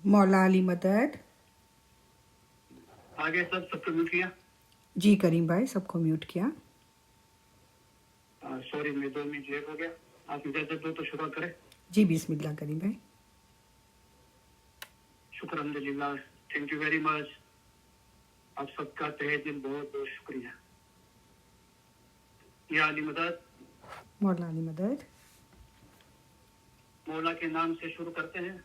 मौला अली मदद। आगे सबको म्यूट किया। जी करीम भाई, सबको म्यूट किया। सॉरी, मैं 2 मिनट लेट हो गया। आप इजाजत दो तो शुरुआत करें। जी बिस्मिल्लाह करीम भाई। शुक्र अल्हम्दुलिल्लाह, थैंक यू वेरी मच। आप सबका तहे दिल बहुत बहुत शुक्रिया। या अली मदद, मौला अली मदद। मौला के नाम से शुरू करते हैं।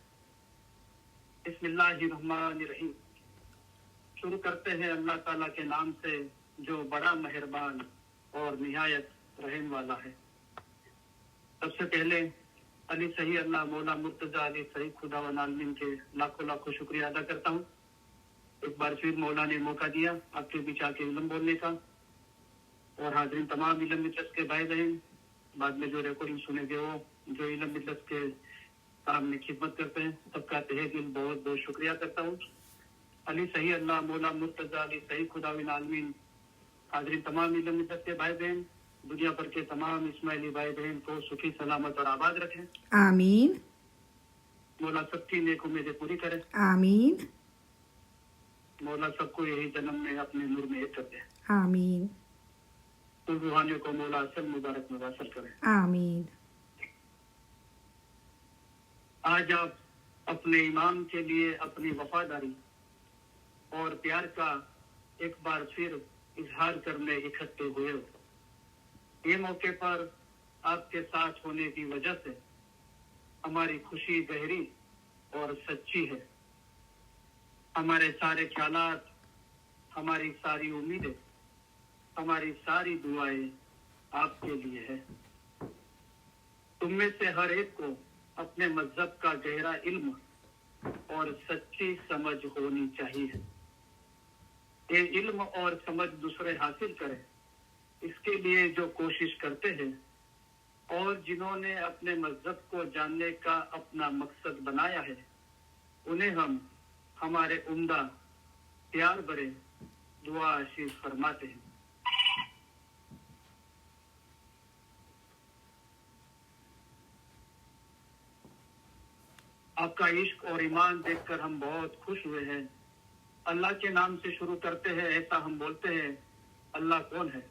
बिस्मिल्लाहिर्रहमानिर्रहीम। शुरू करते हैं अल्लाह ताला के नाम से जो बड़ा मेहरबान और निहायत रहम वाला है। सबसे पहले अली सही अल्लाह मौला मुर्तजा अली सही खुदा व आलमीन के लाखों लाखों शुक्रिया अदा करता हूँ। एक बार फिर मौला ने मौका दिया आपके बीच आके इल्म बोलने का। और हाजिरीन तमाम इल्म मिजलिस के भाई बहन, बाद में जो रिकॉर्डिंग सुनेंगे वो जो इल्म मिजलिस के काम में खिदमत करते हैं, सबका तहे दिल बहुत बहुत शुक्रिया करता हूँ। अली सही अल्लाह मौला मुर्तजा अली सही खुदा व आलमीन, हाजिरीन तमाम इल्म मिजलिस के भाई बहन, दुनिया भर के तमाम इस्माइली भाई बहन को सुखी सलामत और आबाद रखें। आमीन मौला सबकी नेक उम्मीदें पूरी करे। आमीन मौला सबको यही जन्म में अपने नूर में एक कर दे। आमीन उन रूहानियों को मौला असल मुबारक में वासल करे। आमीन। आज आप अपने इमाम के लिए अपनी वफादारी और प्यार का एक बार फिर इजहार करने इकट्ठे हुए हो। ये मौके पर आपके साथ होने की वजह से हमारी खुशी गहरी और सच्ची है। हमारे सारे ख्यालात, हमारी सारी उम्मीदें, हमारी सारी दुआएं आपके लिए है। तुम में से हर एक को अपने मजहब का गहरा इल्म और सच्ची समझ होनी चाहिए। ये इल्म और समझ दूसरे हासिल करें, इसके लिए जो कोशिश करते हैं और जिन्होंने अपने मजहब को जानने का अपना मकसद बनाया है, उन्हें हम हमारे उम्दा प्यार भरे दुआ आशीष फरमाते हैं। आपका इश्क और ईमान देखकर हम बहुत खुश हुए हैं। अल्लाह के नाम से शुरू करते हैं, ऐसा हम बोलते हैं। अल्लाह कौन है?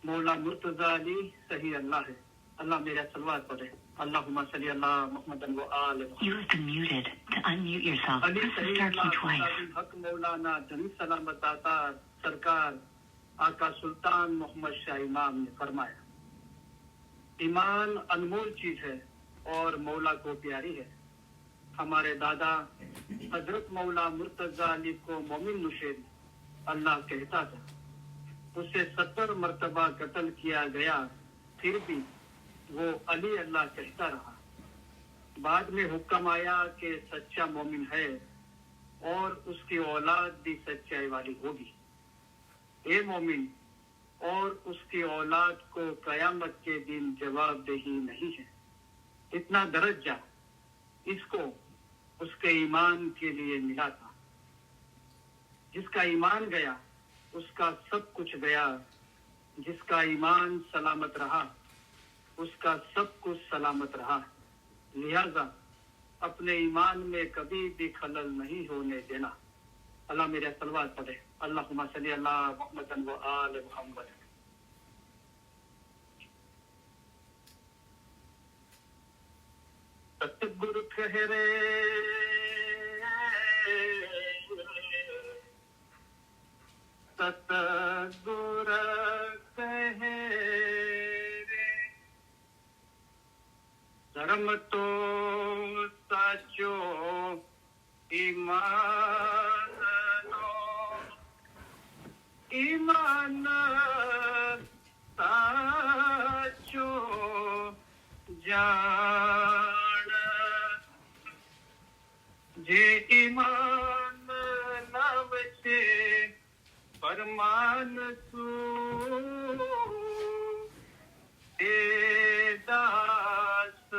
मौला मुर्तजा अली सही अल्लाह है। अल्लाह मेरा सलवात पढ़े। अल्लाहुम्मा सल्ली अला मुहम्मदन व आले Muhammad. You have been muted. To unmute yourself, Ali press the सही star अल्लाह key twice. हक मौलाना जनी सलामत दाता सरकार आका सुल्तान मोहम्मद शाह इमाम ने फरमाया, ईमान अनमोल चीज है और मौला को प्यारी है। हमारे दादा हजरत मौला मुर्तजा अली को मोमिन नुशेरी अल्लाह कहता था। उसे 70 मर्तबा कत्ल किया गया, फिर भी वो अली अल्लाह कहता रहा। बाद में हुक्म आया कि सच्चा मोमिन है और उसकी औलाद भी सच्चाई वाली होगी। ए मोमिन और उसकी औलाद को कयामत के दिन जवाबदेही नहीं है। इतना दर्जा इसको उसके ईमान के लिए मिला था। जिसका ईमान गया उसका सब कुछ गया। जिसका ईमान सलामत रहा उसका सब कुछ सलामत रहा। लिहाजा अपने ईमान में कभी भी खलल नहीं होने देना। अल्लाह मेरे सलवात पढ़े। अल्लाहुम्मा सल्ली अला मुहम्मदन व आले मुहम्मद। सतगुरु ठहरे सतगुर कहे रे, धर्म तो साचो ईमान नो, ईमान साचो जान। जे ईमान लावचे फरमान सू ए दास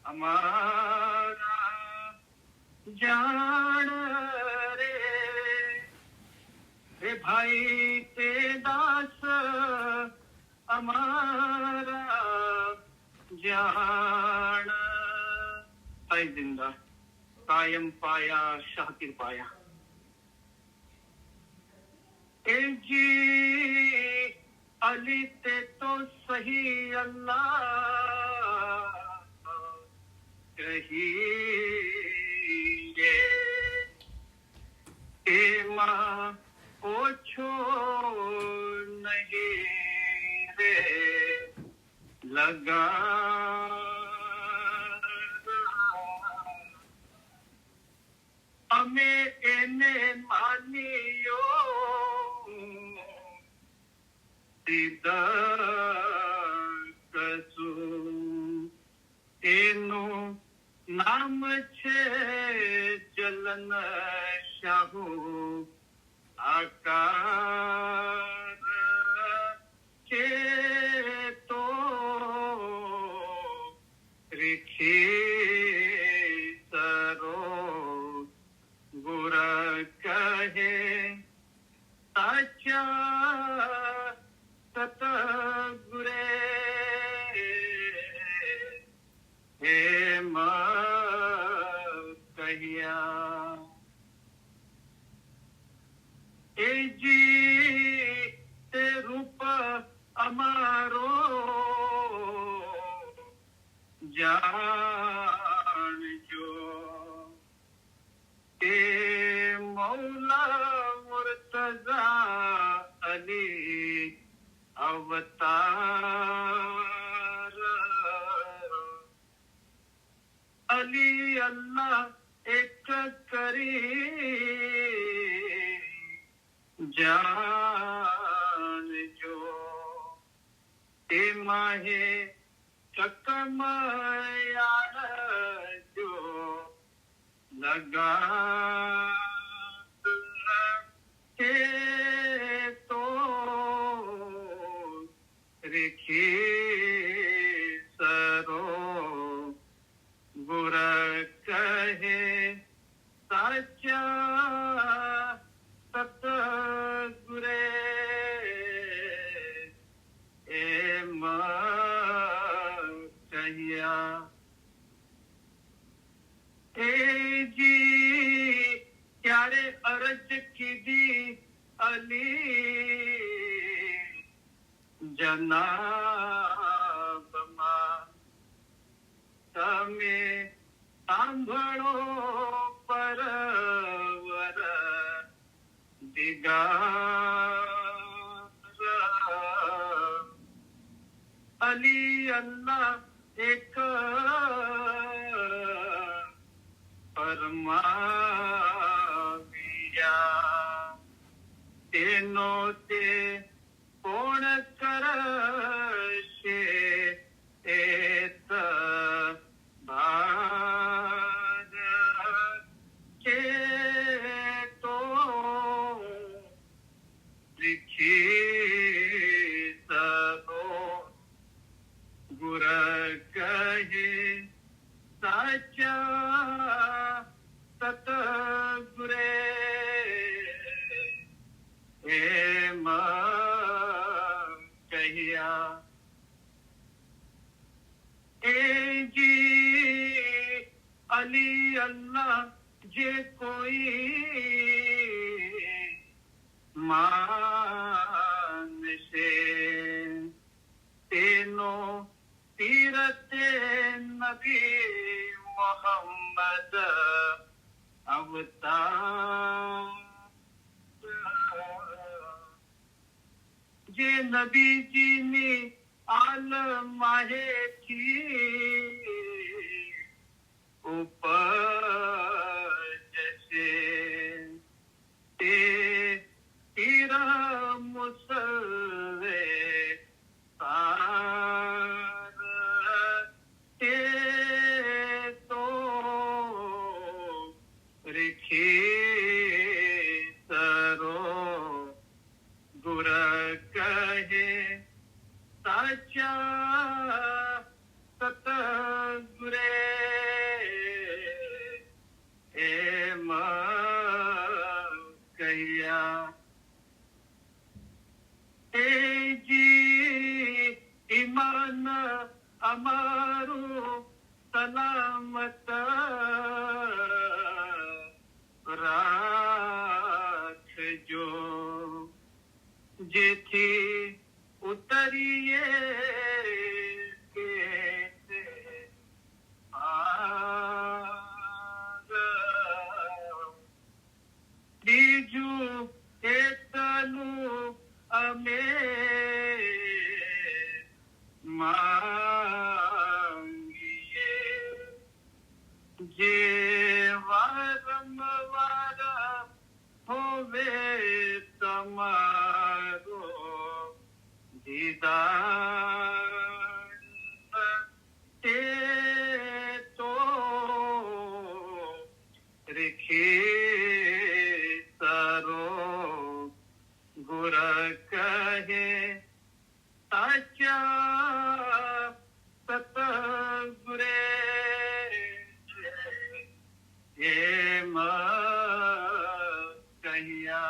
हमारा जान रे भाई ते दास हमारा जान। हाय जिंदा कायम पाया शाकिर पाया। ए जी अली ते तो सही अल्लाह कहिए, ए माँ ओछो नहीं रे लगा हमें एने मानियो कसू एनु नाम छे चलन शाहू आकार के तो रिखी सरो गुर कहे साचा सतगुरे हे कहिया ए जी ते रूप अमारो जान जो ए मौला मुर्तजा अली अवतार अली अल्लाह एक करी जान जो ए माहे चकम यार जो लगा के तो रिखी सरो गुर कहे साचा सतगुरे ए कहिया ए जी क्यारे अर्ज की दी अली जनाब मां तमे सांभळो परवर दिगार अली अल्लाह एक फरमाविया तेनो ते कोण करशे एत भार के तो लिखी सरो गुर कहे साचा सतगुरे हे कहिया ए जी अली अल्लाह जे कोई मान से तेनो तीरते नबी मोहम्मद अवतार जे नबी जी ने आलमाहे थी ऊपर जैसे ते तीरा मुसल्ले पार के तो रिखी सरो गुर कहे साचा सतगुरे તમારો દીદાર તે તો રેખે સરો ગુર કહે સાચા સતગુરે એમ કહ્યા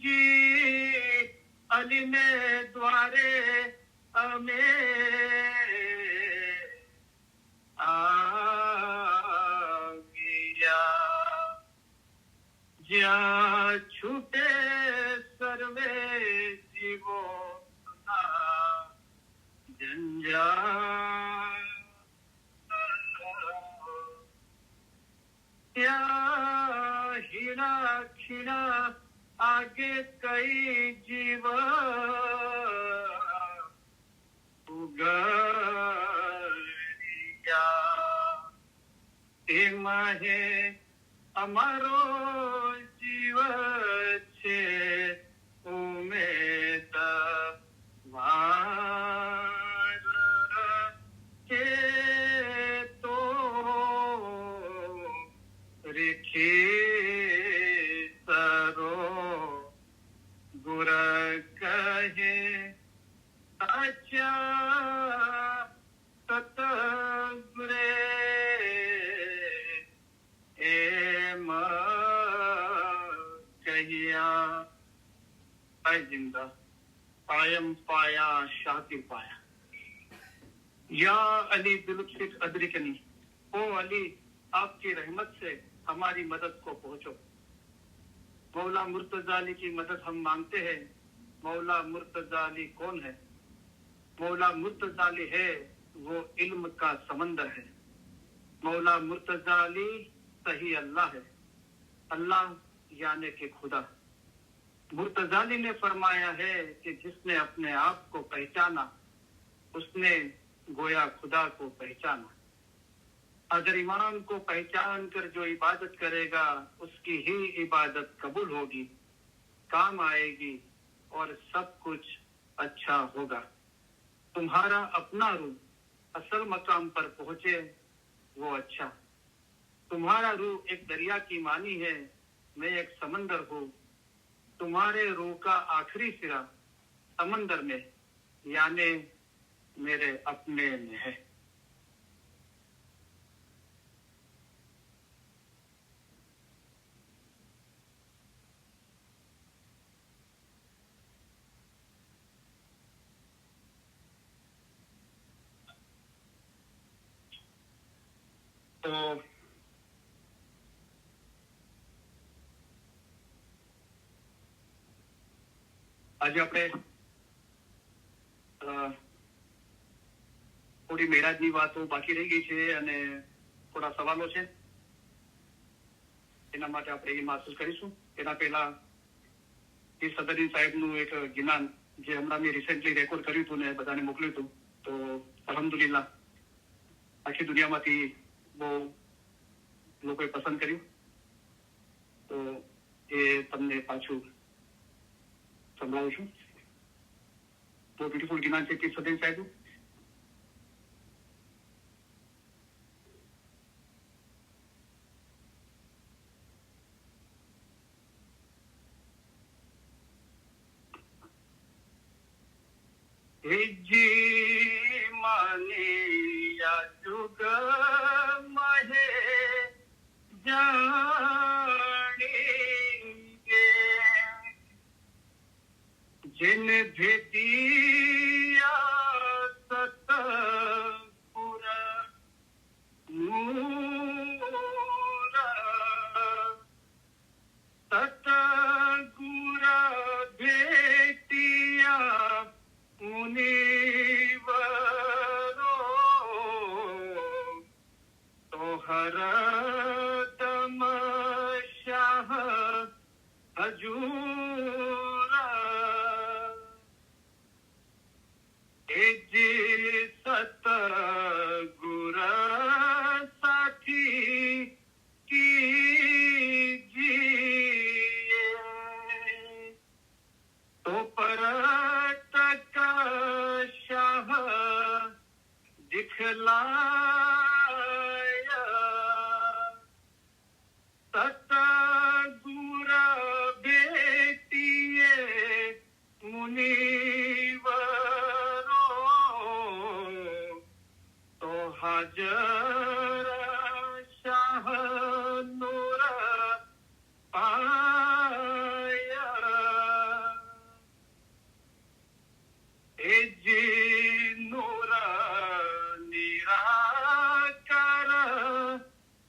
जी अली ने द्वारे हमें आगिया ज्या छूटे सर्वे जीवो जंजाल या हीरा खीरा आगे कई जीव उगरिया એમાં હે અમારો જીવ છે ઉમેદવાર કે તો રેખે ગુર કહે સાચા સતગુરે એમ કહ્યા ऐ जिंदा पायम पाया शातिर पाया या अली दिलुत्फिक अदरिकनी ओ अली आपकी रहमत से हमारी मदद को पहुंचो मौला मुर्तजा अली की मदद हम मांगते हैं मौला मुर्तजा अली कौन है मौला मुर्तजा अली है वो इल्म का समंदर है मौला मुर्तजा अली सही अल्लाह है अल्लाह यानी कि खुदा मुर्तजा अली ने फरमाया है कि जिसने अपने आप को पहचाना उसने गोया खुदा को पहचाना अगर ईमान को पहचान कर जो इबादत करेगा उसकी ही इबादत कबूल होगी काम आएगी और सब कुछ अच्छा होगा तुम्हारा अपना रूह असल मकाम पर पहुंचे वो अच्छा तुम्हारा रूह एक दरिया की मानी है मैं एक समंदर हूँ तुम्हारे रूह का आखिरी सिरा समंदर में यानी मेरे अपने में है તો આજે આપણે થોડી મેરાજની વાતો બાકી રહી ગઈ છે અને થોડા સવાલો છે એના માટે આપણે એ મહેસૂસ કરીશું એના પહેલા એ સદરી સાહેબનું એક જ્ઞાન જે હમણાં મેં રિસેન્ટલી રેકોર્ડ કર્યું હતું ને બધાને મોકલ્યું હતું તો અલ્હમ્દુલિલ્લાહ આખી દુનિયામાંથી બહુ લોકોએ પસંદ કર્યું તો એ તમને પાછું સંભળાવું છું બહુ બ્યુટીફુલ જ્ઞાન છે કે સદરી સાહેબનું जी मानिया जुग महे जानेंगे जिन भेदिया सतपुर नूर सतगुर भेटिया मुनिवरो तो हर दम शाह हजूर जी सतगुर साथी की शाह नूर पाया जी नूर निराकार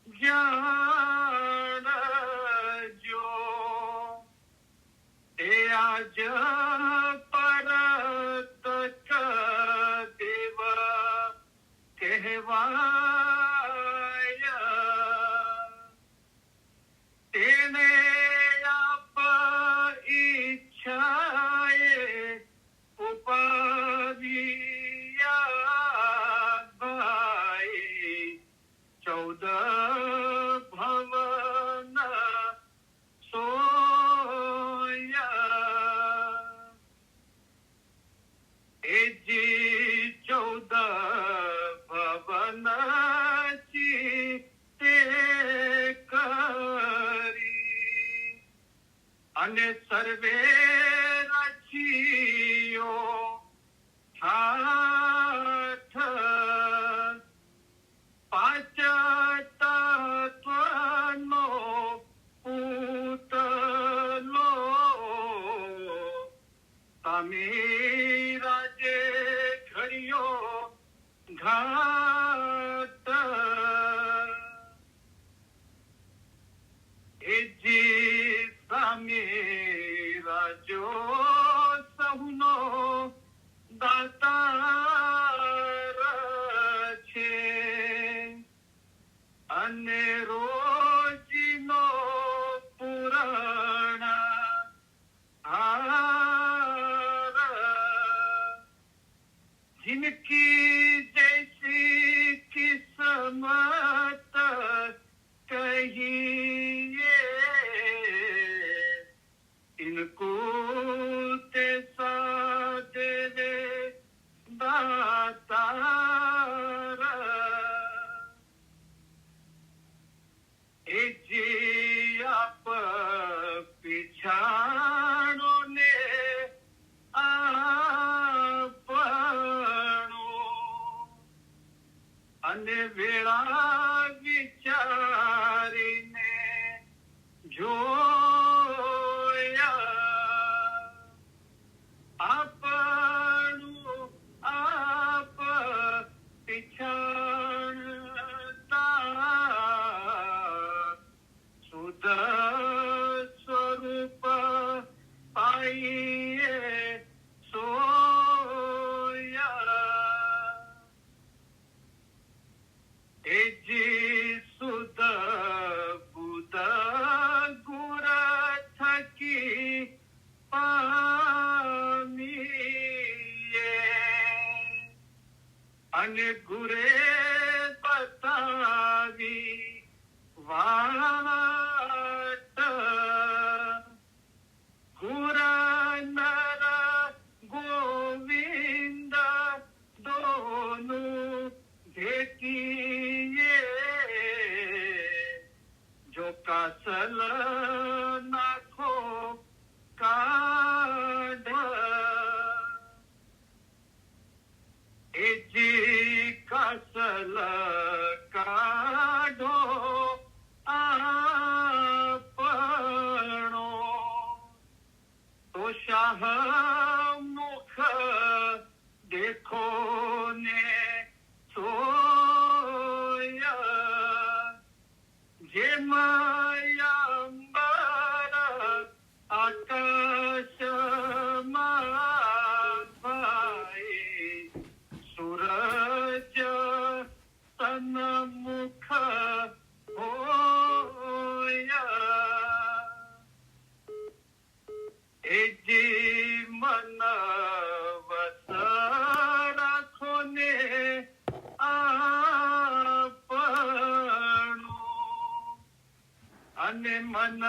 ज्ञान जो आज परत देव कहवाया तेने आप इच्छाए उपाधिया भाई 14 भवन सोया जी 14 भवन ते करी અને સર્વે રચિયો હાથ પાંચ તત્વનો પૂતલો તમે રાજે ઘડ્યો ઘાટ એજી સામે રાજો સહુનો દાતાર છે અને રોજીનો પુરાણ હાર जिनकी जैसी किस्मत कहिए इनको तेसा देवे दातार जी आप पिछाड़ो ने આપણો અને વેળા વિચારીને જોયા આપણું આપ પિછાડતા શુદ્ધ સ્વરૂપ પાઈએ जी सुध बुध गुर थकी पामीए અને ગુરે બતાવી વાટ ગુર નર ગોવિંદ દોનું भेटिए जो कासल नाखो काढ़ जी कासल काढ़ो આપણો તો શાહ મુખ દેખો ને સોયા જે માયાંબર આકાશમાં ભાઈ સૂરજ સન્મુખ હોયા એ જી મન વસ રાખો ને અને મન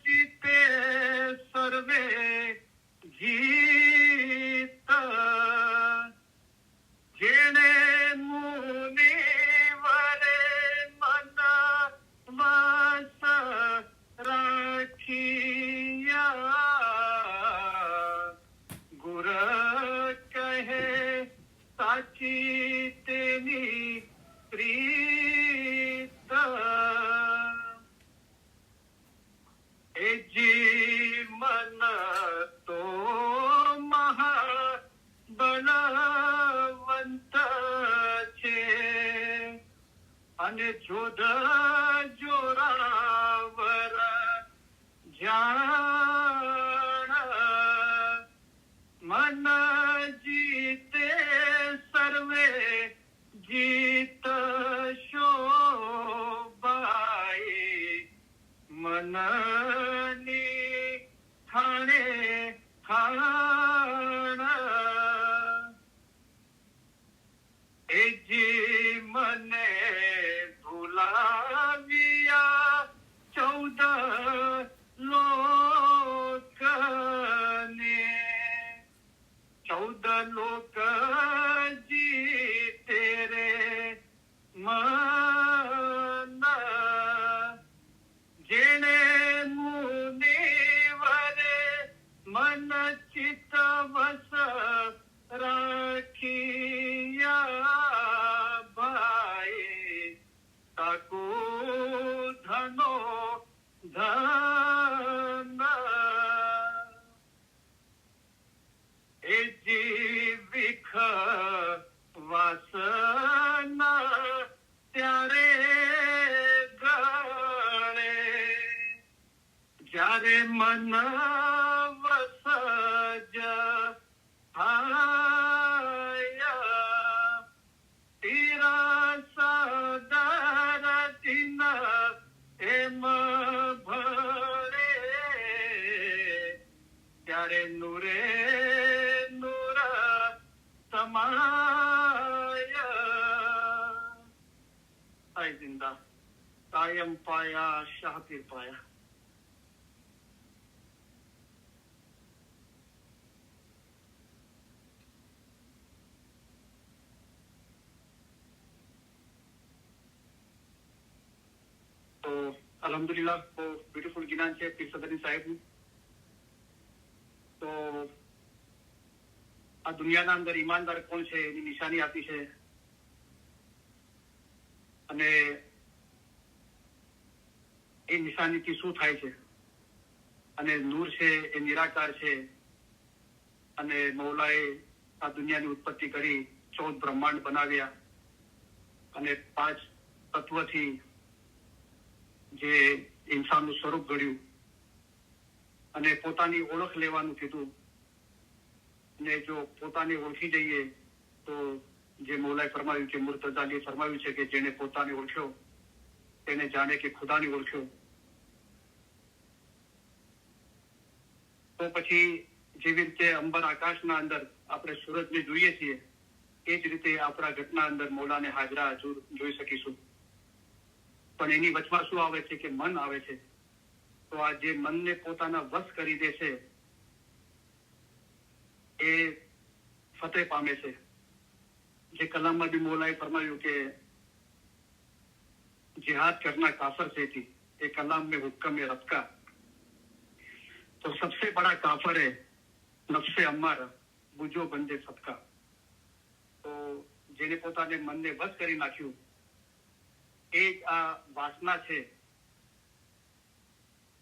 જીતે સર્વે જીત જેણે મુનિવરે મન વાસ રાખિયા ગુર કહે સાચી તેની પ્રિય અને જોધ જોરાવર જાણ મન જીતે સર્વે જીત શોભાઈ મનની થાણે થાણ એ જી મને ભૂલાવ્યા 14 લોકને 14 લોક જીતે રે મન જેણે મુનિવરે મન ચિત્ત વસ રાખ્યા ભાઈ તાકુ ધનો ધન એ જીવિખ વાસના ત્યારે ગળે જ્યારે મન વસજ તીરા સદર દિન એમ ભળે ત્યારે નૂરે નૂર સમાય સાઈ જિંદા કાયમ પાયા શાહપીર પાયા. તો અલ્હમ્દુલિલ્લાહ બહુ બ્યુટીફુલ જ્ઞાન છે પીર સદરી સાહેબનું. તો આ દુનિયાના અંદર ઈમાનદાર કોણ છે એની નિશાની આપી છે અને એ નિશાનીથી શું થાય છે અને નૂર છે એ નિરાકાર છે અને મૌલાએ આ દુનિયાની ઉત્પત્તિ કરી 14 બ્રહ્માંડ બનાવ્યા અને 5 તત્વથી જે ઇન્સાનનું સ્વરૂપ ઘડ્યું અને પોતાની ઓળખ લેવાનું કીધું ને જો પોતાને ઓળખી જઈએ તો જે મૌલાએ ફરમાવ્યું કે મુર્તઝાએ ફરમાવ્યું છે કે જેને પોતાને ઓળખ્યો તેને જાણે કે ખુદાને ઓળખ્યો. તો પછી જેવી રીતે અંબર આકાશના અંદર આપણે સૂરજને જોઈએ છીએ એ જ રીતે આપણા ઘટના અંદર મૌલાને હાજરા હજુર જોઈ શકીશું. પણ એની વચમાં શું આવે છે કે મન આવે છે. તો આ જે મનને પોતાના વશ કરી દે છે એ ફતેહ પામે છે. જે કલામમાં भी मौलाए फरमाયું કે जिहाद करना काफर से थी ये कलाम में हुक्म है रब का. तो सबसे बड़ा काफर है नफ्से अम्मारा बुझो बंदे सबका. તો જેને પોતાને મનને વશ કરી નાખ્યું એ આ વાસના છે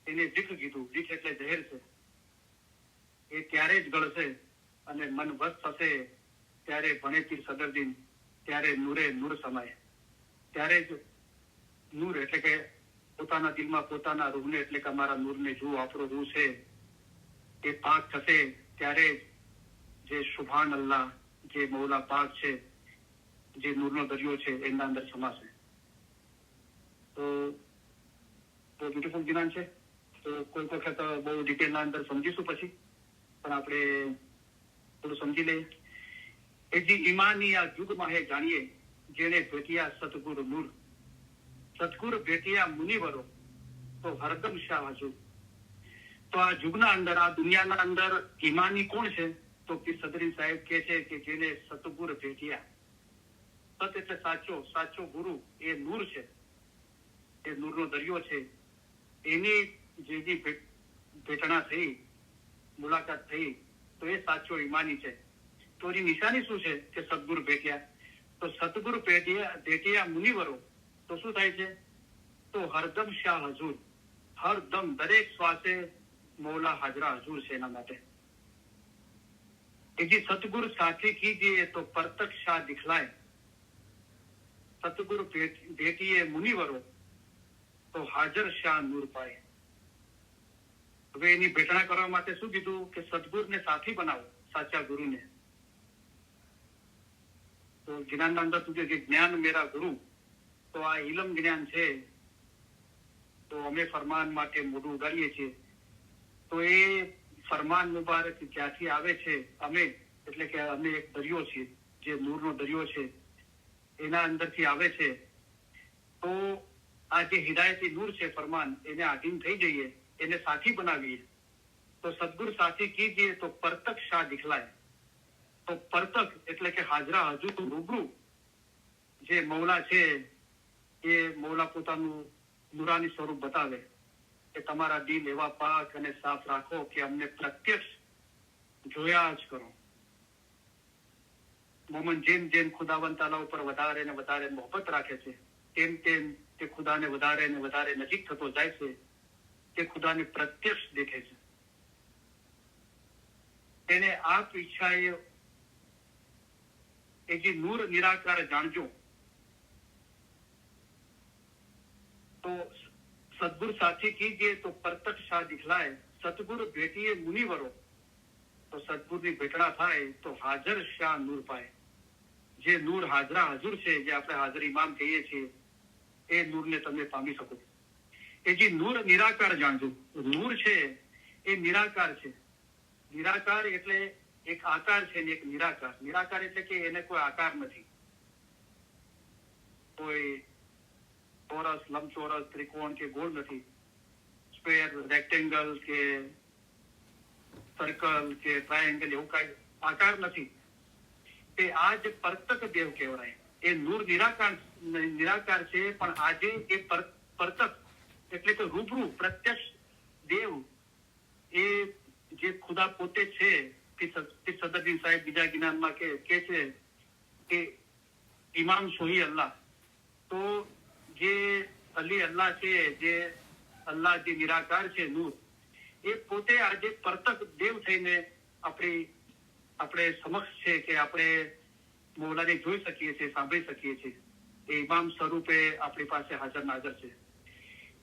એને વિખ કીધું. વિખ એટલે ઝેર છે. એ ત્યારે જ ગળશે અને મન વશ થશે ત્યારે ભણે પીર સદરદીન ત્યારે નૂરે નૂર સમાય. ત્યારે જ નૂર એટલે કે પોતાના દિલમાં પોતાના રૂહને એટલે કે અમારા નૂરને જુઓ આપણો રૂહ છે એ પાક થશે ત્યારે જે સુભાન અલ્લાહ જે મૌલા પાક છે જે નૂરનો દરિયો છે એના અંદર સમાશે. તો બહુ બ્યુટીફુલ જ્ઞાન છે. તો કોઈ વખત બહુ ડિટેલના અંદર સમજીશું પછી પણ આપણે થોડું સમજી લઈએ. એ જે ઈમાની આ યુગમાં હે જાણીએ જેને ભેટિયા સતગુરુ નૂર સતગુરુ ભેટિયા મુનિવરો તો હરદમ શાહ હજુર. તો આ યુગના અંદર આ દુનિયાના અંદર ઈમાની કોણ છે તો પીર સદરી સાહેબ કહે છે કે જેને સતગુરુ ભેટિયા. સત એટલે સાચો, સાચો ગુરુ એ નૂર છે એ નૂરનો દરિયો છે. એની જે ભેટણા થઈ મુલાકાત થઈ તો એ સાચો ઈમાની છે. તો એની નિશાની શું છે કે સદગુરુ ભેટ્યા. તો સદગુરુ ભેટ્યા મુનિવરો તો શું થાય છે તો હરદમ શાહ હજુર. હરદમ દરેક શ્વાસે મૌલા હાજરા હજુર છે એના માટે. એ જે સતગુરુ સાથી કીજીએ તો પરતક શાહ દિખલાય. સતગુરુ ભેટીએ મુનિવરો તો હાજર શા નૂર પાય. હવે એની ભેટણા કરવા માટે શું કીધું કે સદગુરુને સાથી બનાવો, સાચા ગુરુને. તો જ્ઞાનના અંદર શું કે જ્ઞાન મેરા ગુરુ, તો આ ઇલમ જ્ઞાન છે. તો અમે ફરમાન માટે મોઢું ઉગાડીએ છીએ. તો એ ફરમાન મુબારક ક્યાંથી આવે છે? અમે એટલે કે અમે એક દરિયો છીએ, જે નૂરનો દરિયો છે એના અંદરથી આવે છે. તો આ જે હિદાયતી નૂર છે ફરમાન, એને આધીન થઈ જઈએ, એને સાથી બનાવીએ. તો સદગુરુ સાથી કીજીએ તો પરતક શાહ દિખલાય. તો પરતક એટલે કે હાજરા હજુર રૂબરૂ જે મૌલા છે એ મૌલા પોતાનું નૂરાની સ્વરૂપ બતાવે કે તમારા દિલ એવા પાક અને સાફ રાખો કે અમને પ્રત્યક્ષ જોયા જ કરો. મોમન જેમ જેમ ખુદાવંદ તાલા ઉપર વધારે ને વધારે મોહબ્બત રાખે છે, તેમ તેમ તે ખુદાને વધારે ને વધારે નજીક થતો જાય છે. તે ખુદાને પ્રત્યક્ષ દેખે છે. તેને આપ ઈચ્છાએ એ જે નૂર નિરાકાર જાણજો. તો સદગુરુ સાથી કીજીએ તો પરતક શાહ દિખલાય. સતગુરુ ભેટીએ મુનિવરો, તો સદગુરુની ભેટણા થાય તો હાજર શાહ નૂર પાય. જે નૂર હાજરા હજુર છે, જે આપણે હાજર ઇમામ કહીએ છીએ, એ નૂરને તમે પામી શકો. એ જે નૂર નિરાકાર જાણજો. નૂર છે એ નિરાકાર છે. નિરાકાર એટલે એક આકાર છે ને એક નિરાકાર. નિરાકાર એટલે કે એને કોઈ આકાર નથી, કોઈ ચોરસ, લંબચોરસ, ત્રિકોણ કે ગોળ નથી, સ્ક્વેર, રેક્ટેંગલ કે સર્કલ કે ટ્રાયેંગલ એવું કઈ આકાર નથી. તે આ જ પરતક દેવ કહેવાય. એ નૂર નિરાકાર છે, પણ આજે એ પરતક એટલે કે રૂબરૂ પ્રત્યક્ષ દેવ, એ જે ખુદા પોતે છે. સદરદીન સાહેબ બીજા જ્ઞાનમાં કે છે કે ઇમામ સોહી અલ્લાહ. તો જે અલી અલ્લાહ છે, જે અલ્લાહ જે નિરાકાર છે નૂર, એ પોતે આજે પરતક દેવ થઈને આપણે સમક્ષ છે કે આપણે મૌલાને જોઈ શકીએ છીએ, સાંભળી શકીએ છીએ. એ ઇમામ સ્વરૂપે આપણી પાસે હાજર નાજર છે.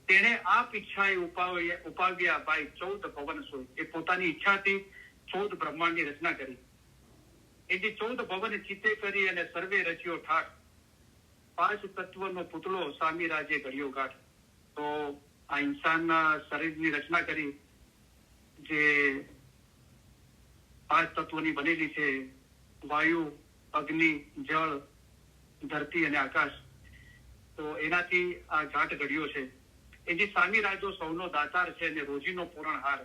તેને આપ ઈચ્છાએ ઉપાવ્યા ભાઈ 14 ભવન સોય. એ પોતાની ઈચ્છાથી 14 બ્રહ્માંડની રચના કરી. એ જે 14 ભવન ચિત્તે કરી અને સર્વે રચ્યો ઠાઠ. 5 તત્વનો પુતળો સામી રાજે ઘડ્યો ગાંઠ. તો આ ઇન્સાનના શરીરની રચના કરી, જે 5 તત્વોની બનેલી છે: વાયુ, અગ્નિ, જળ, ધરતી અને આકાશ. તો એનાથી આ ઘાટ ઘડ્યો છે. એ જે સામી રાજો સૌનો દાતાર છે અને રોજીનો પૂરણહાર.